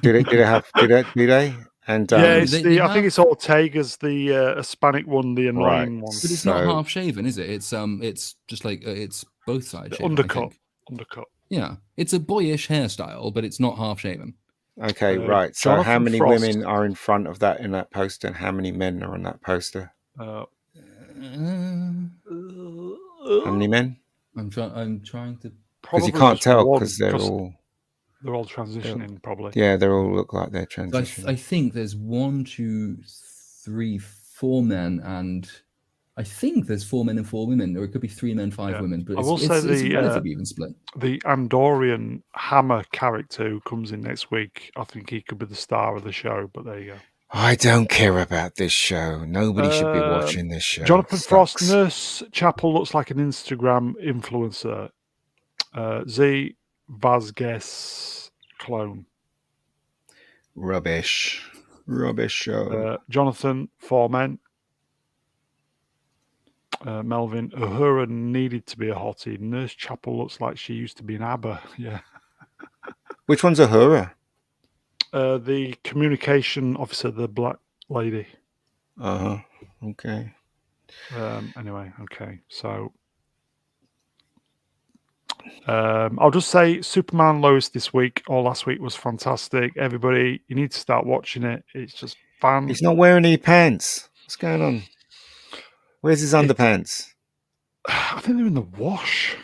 Do they? And I think it's Ortega's the Hispanic one, the annoying one. But it's not half shaven, is it? It's just like it's both sides. Shaven, undercut. Yeah, it's a boyish hairstyle, but it's not half shaven. Okay, right. So Jonathan how many Frost. women are in front of that in that poster, and how many men are on that poster? How many men? I'm trying to. Because you can't tell because they're all transitioning, probably. Yeah, they all look like they're transitioning. I think there's 1, 2, 3, 4 men, and I think there's 4 men and 4 women, or it could be 3 men, 5 women. But I will say it's a relatively even split. The Andorian Hammer character who comes in next week, I think he could be the star of the show, but there you go. I don't care about this show. Nobody should be watching this show. Jonathan Frost, Sucks. Nurse Chapel looks like an Instagram influencer. Z Vazquez clone. Rubbish show. Jonathan, 4 men. Melvin, Uhura needed to be a hottie. Nurse Chapel looks like she used to be an ABBA. Yeah. Which one's Uhura? The communication officer, the black lady. Okay. Anyway, okay. So I'll just say Superman Lois this week or last week was fantastic. Everybody, you need to start watching it. It's just fun. He's not wearing any pants. What's going on? Where's his underpants? I think they're in the wash.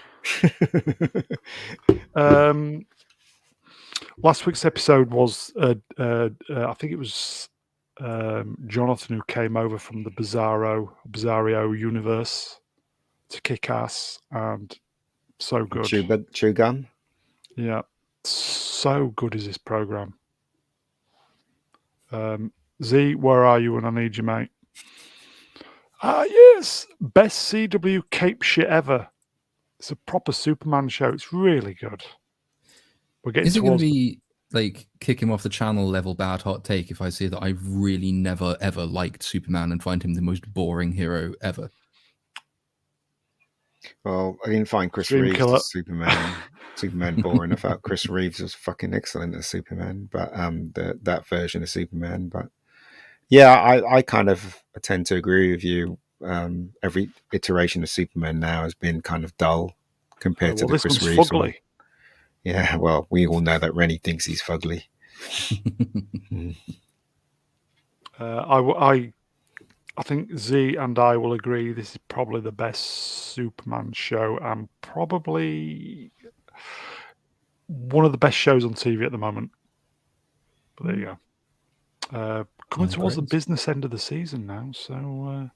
Last week's episode was, I think it was Jonathan who came over from the Bizarro universe to kick ass, and so good. Chew gum? Yeah, so good is this program. Z, where are you when I need you, mate? Yes, best CW cape shit ever. It's a proper Superman show. It's really good. We're getting. Is it going to be like kick him off the channel level bad hot take if I say that I really never ever liked Superman and find him the most boring hero ever? Well, I didn't find Chris Reeves as Superman boring. I thought Chris Reeves was fucking excellent as Superman, but that version of Superman. But yeah, I kind of tend to agree with you. Every iteration of Superman now has been kind of dull compared to the Chris Reeves one. Yeah, well, we all know that Rennie thinks he's fugly. I think Z and I will agree this is probably the best Superman show and probably one of the best shows on TV at the moment. But there you go. Coming towards the business end of the season now, so...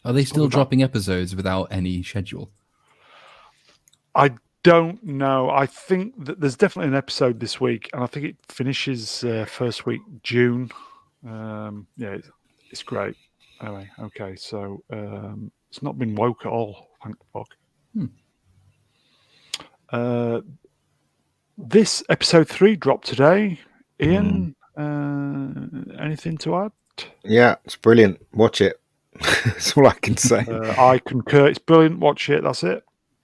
Are they still dropping episodes without any schedule? I don't know. I think that there's definitely an episode this week, and I think it finishes first week June. Yeah, it's great. Anyway, okay, so it's not been woke at all, thank fuck. This episode 3 dropped today. Ian, anything to add? Yeah, it's brilliant. Watch it. That's all I can say. I concur. It's brilliant. Watch it. That's it.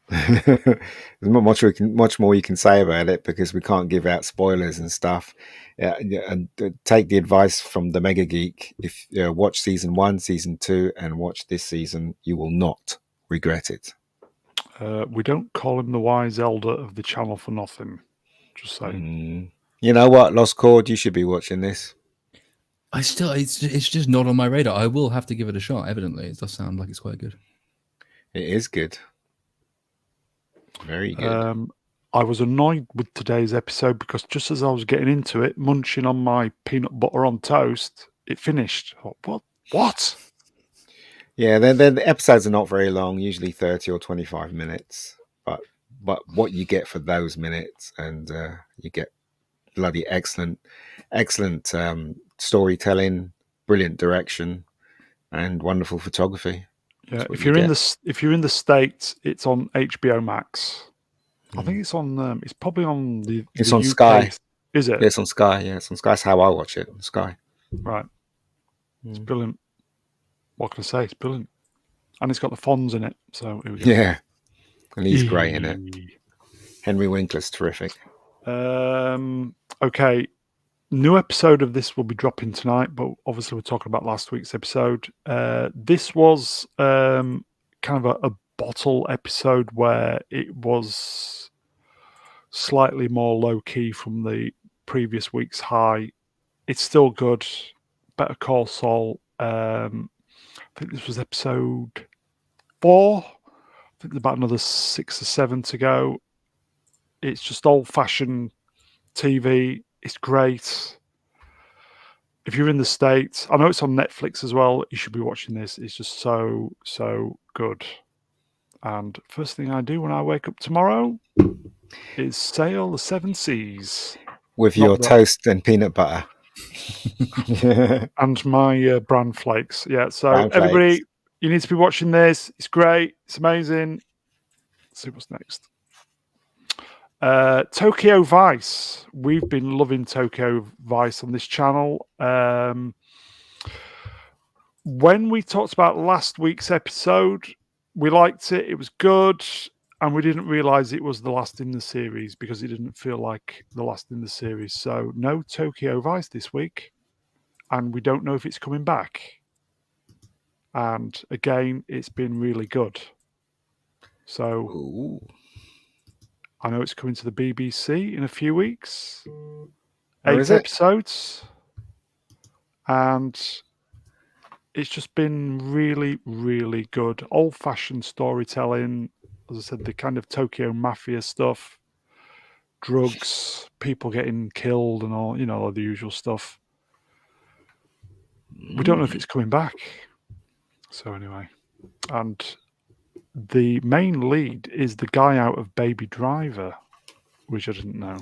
There's not much more you can say about it because we can't give out spoilers and stuff. And take the advice from the Mega Geek. If watch season 1, season 2, and watch this season, you will not regret it. We don't call him the wise elder of the channel for nothing. Just saying. You know what, Lost Chord, you should be watching this. It's just not on my radar. I will have to give it a shot. Evidently, it does sound like it's quite good. It is good. Very good. I was annoyed with today's episode because just as I was getting into it, munching on my peanut butter on toast, it finished. I thought, what? Yeah, the episodes are not very long, usually 30 or 25 minutes. But what you get for those minutes, and you get bloody excellent storytelling, brilliant direction, and wonderful photography. Yeah, if you're in the States, it's on HBO Max. I think it's on. It's probably on the. It's the on UK. Sky. Is it? Yeah, it's on Sky. Yeah, it's on Sky. That's how I watch it. On Sky. Right. It's brilliant. What can I say? It's brilliant, and it's got the Fonz in it. So here we go. Yeah, and he's great in it. Henry Winkler's terrific. Okay. New episode of this will be dropping tonight, but obviously we're talking about last week's episode. This was kind of a bottle episode where it was slightly more low-key from the previous week's high. It's still good. Better Call Saul. I think this was episode 4. I think there's about another 6 or 7 to go. It's just old-fashioned TV. It's great. if you're in the States, I know it's on Netflix as well. You should be watching this. It's just so good. And first thing I do when I wake up tomorrow is sail the 7 seas with Not your that. toast and peanut butter. and my bran flakes. Yeah. So Bran everybody, flakes. you need to be watching this. It's great. It's amazing. Let's see what's next. Tokyo Vice. We've been loving Tokyo Vice on this channel. When we talked about last week's episode, we liked it. It was good. And we didn't realize it was the last in the series because it didn't feel like the last in the series. So no Tokyo Vice this week. And we don't know if it's coming back. And again, it's been really good. So Ooh. I know it's coming to the BBC in a few weeks. Where 8 is it? episodes. And it's just been really, really good. Old-fashioned storytelling. As I said, the kind of Tokyo Mafia stuff. Drugs, people getting killed and all, all the usual stuff. We don't know if it's coming back. So anyway. And the main lead is the guy out of Baby Driver, which I didn't know.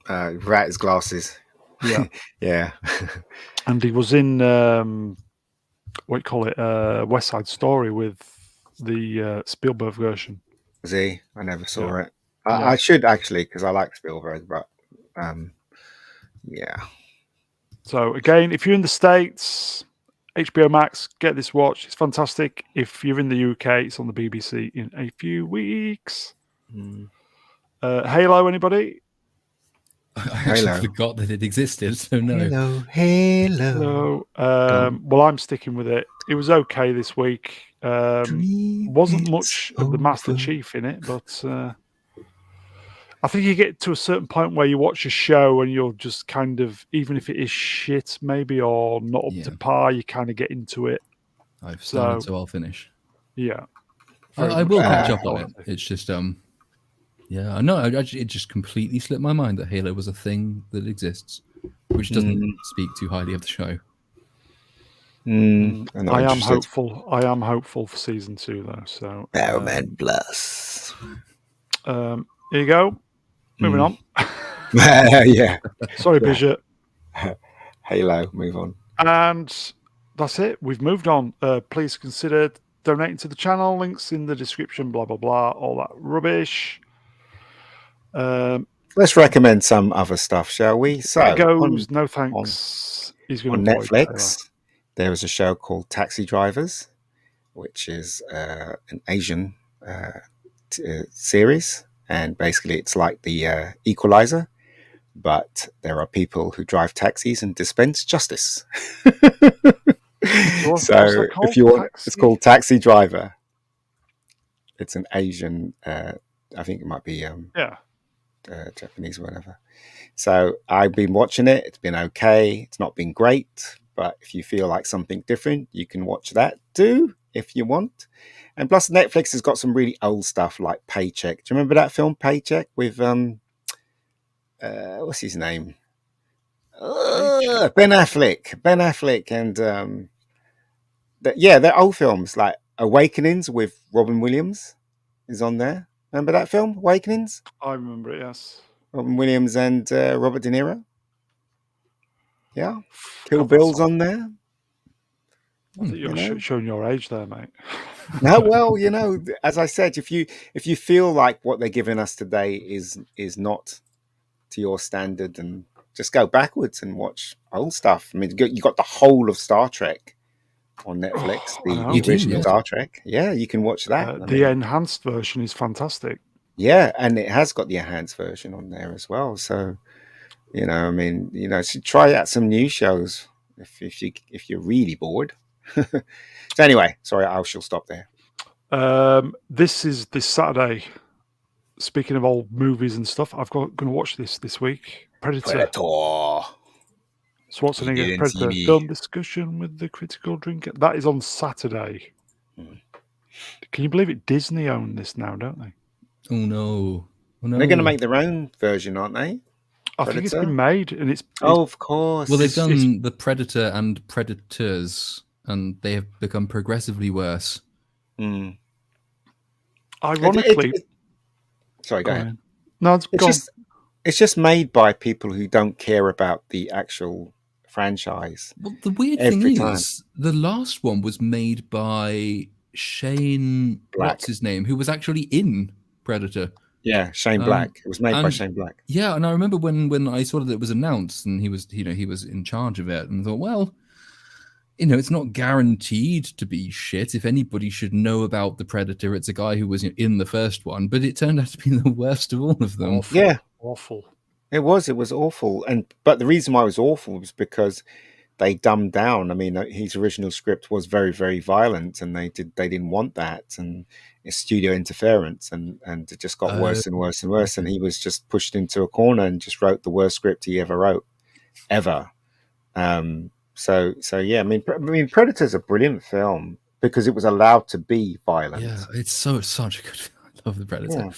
Without his glasses. Yeah. Yeah. And he was in what do you call it? West Side Story with the Spielberg version. Was he? I never saw it. Yeah. I should actually, because I like Spielberg, but yeah. So again, if you're in the States, HBO Max, get this watched. It's fantastic. If you're in the UK, it's on the BBC in a few weeks. Halo, anybody? I actually forgot that it existed, so no. Halo. Well, I'm sticking with it. It was okay this week. Wasn't much of the Master Chief in it, but I think you get to a certain point where you watch a show and you're just kind of, even if it is shit, maybe, or not up to par, you kind of get into it. I've started, so I'll finish. Yeah. I will catch up on it. It's just, yeah, I know. It just completely slipped my mind that Halo was a thing that exists, which doesn't speak too highly of the show. I am hopeful. I am hopeful for season 2, though. So Barrowman Plus. Here you go. Moving on. Yeah. Sorry, Bridget. Halo. Move on. And that's it. We've moved on. Please consider donating to the channel. Links in the description. Blah blah blah. All that rubbish. Let's recommend some other stuff, shall we? So that goes. No thanks. He's going on to Netflix. There is a show called Taxi Drivers, which is an Asian series, and basically it's like the Equalizer, but there are people who drive taxis and dispense justice. So if you want, it's called Taxi Driver. It's an Asian. I think it might be Japanese or whatever. So I've been watching it. It's been okay. It's not been great, but if you feel like something different, you can watch that too if you want. And plus, Netflix has got some really old stuff like Paycheck. Do you remember that film Paycheck with what's his name? Ben Affleck, and they're old films like Awakenings with Robin Williams is on there. Remember that film, Awakenings? I remember it. Yes. Robin Williams and Robert De Niro. Yeah, Kill Bill's on there. I think you're showing your age there, mate. No, well, as I said, if you feel like what they're giving us today is not to your standard, and just go backwards and watch old stuff. I mean, you got the whole of Star Trek on Netflix. The original Star Trek. Yeah, you can watch that. The enhanced version is fantastic. Yeah, and it has got the enhanced version on there as well. So, so try out some new shows if you're really bored. So anyway, sorry, I shall stop there. This is this Saturday. Speaking of old movies and stuff, I'm going to watch this week. Predator. Schwarzenegger, Predator. Film discussion with the critical drinker. That is on Saturday. Can you believe it? Disney own this now, don't they? Oh no. They're going to make their own version, aren't they? I think it's Predator? been made, and it's Oh, of course. Well, they've It's- done the Predator and Predators, and they have become progressively worse. Mm. ironically. Sorry, go ahead. on. No, it's gone. It's just made by people who don't care about the actual franchise. Well, the weird Every thing time. is, the last one was made by Shane, Black. what's his name, who was actually in Predator. Yeah, Shane Black. It was made by Shane Black. Yeah, and I remember when I saw that it was announced, and he was in charge of it, and I thought, well, it's not guaranteed to be shit. If anybody should know about the Predator, it's a guy who was in the first one, but it turned out to be the worst of all of them. Awful. Yeah. Awful. It was awful. But the reason why it was awful was because they dumbed down. I mean, his original script was very, very violent, and they didn't want that, and it's studio interference, and it just got worse and worse and worse. And he was just pushed into a corner and just wrote the worst script he ever wrote, ever. So yeah, I mean, Predator's a brilliant film because it was allowed to be violent. Yeah, it's such a good film. I love the Predator. Yeah.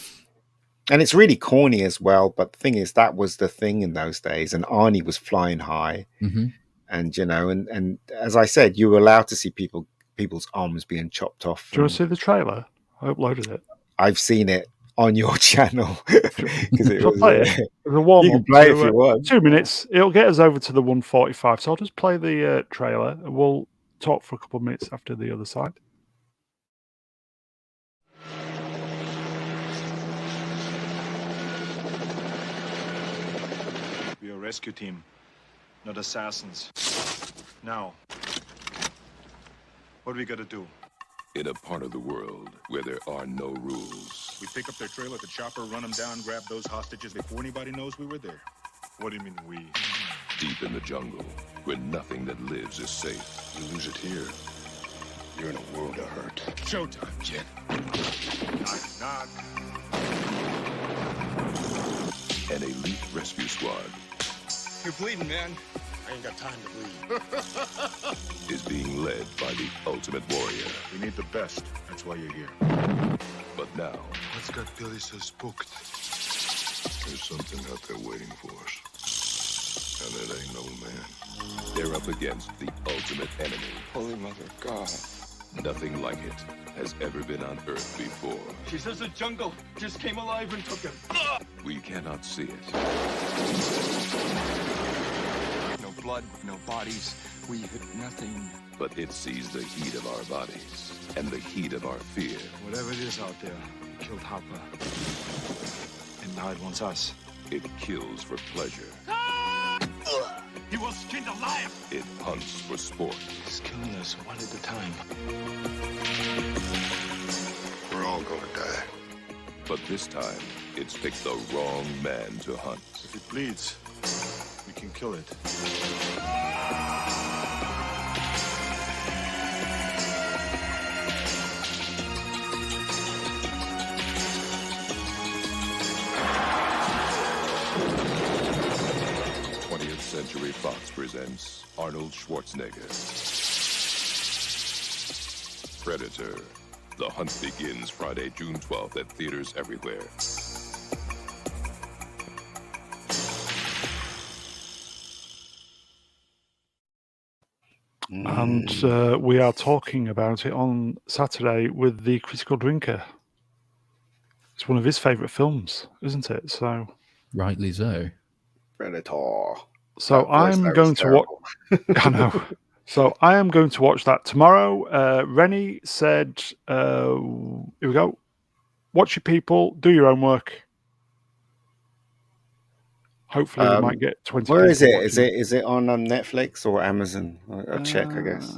And it's really corny as well. But the thing is, that was the thing in those days, and Arnie was flying high. Mm-hmm. And and as I said, you were allowed to see people's arms being chopped off. Do you want to see the trailer? I uploaded it. I've seen it on your channel because it was. Play it? The warm You can play if you want. 2 minutes. It'll get us over to the 1:45. So I'll just play the trailer, and we'll talk for a couple of minutes after the other side. We are a rescue team, not assassins. Now, what do we gotta do? In a part of the world where there are no rules, We pick up their trailer at the chopper, run them down, grab those hostages before anybody knows we were there. What do you mean we? deep in the jungle, where nothing that lives is safe, You lose it here, you're in a world of hurt. Showtime, Jen. Knock, knock. an elite rescue squad You're bleeding, man. I ain't got time to bleed. is being led by the ultimate warrior. We need the best. That's why you're here. But now, What's got Billy so spooked? there's something out there waiting for us. And it ain't no man. They're up against the ultimate enemy. Holy Mother of God. Nothing like it has ever been on Earth before. She says the jungle just came alive and took him. We cannot see it, No blood, no bodies. We hit nothing. but it sees the heat of our bodies and the heat of our fear. Whatever it is out there, it killed Hopper. And now it wants us. It kills for pleasure. He was skinned alive! It hunts for sport. He's killing us one at a time. We're all gonna die. But this time, it's picked the wrong man to hunt. If it bleeds, we can kill it. 20th Century Fox presents Arnold Schwarzenegger. Predator. The hunt begins Friday, June 12th at theaters everywhere. And we are talking about it on Saturday with the Critical Drinker. It's one of his favourite films, isn't it? So, Rightly so. Predator. so That voice I'm there going was to watch. I know. So I am going to watch that tomorrow. Rennie said, "Here we go. Watch your people. Do your own work. Hopefully, we might get 20. Where is people it? watching. Is it on Netflix or Amazon? I'll check, I guess.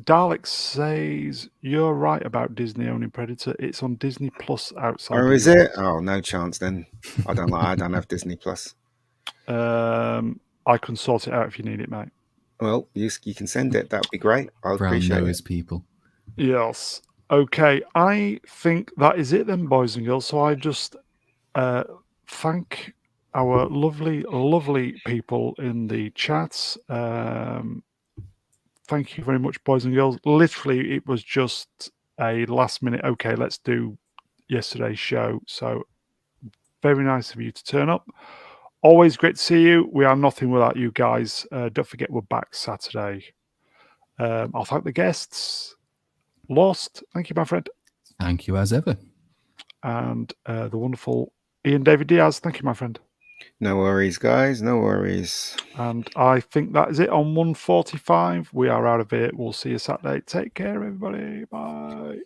Dalek says you're right about Disney owning Predator. It's on Disney Plus outside. Or the is US. it? Oh, no chance then. I don't have Disney Plus. I can sort it out if you need it, mate. Well, you can send it. That would be great. I'll Brown appreciate nose it. people. Yes. Okay. I think that is it then, boys and girls. So I just thank our lovely, lovely people in the chats. Thank you very much, boys and girls. Literally, it was just a last minute, okay, let's do yesterday's show. So very nice of you to turn up. Always great to see you. We are nothing without you guys. Don't forget we're back Saturday. I'll thank the guests. Lost, thank you, my friend. Thank you as ever. And the wonderful Ian David Diaz, thank you, my friend. No worries, guys. No worries. And I think that is it on 145. We are out of here. We'll see you Saturday. Take care, everybody. Bye.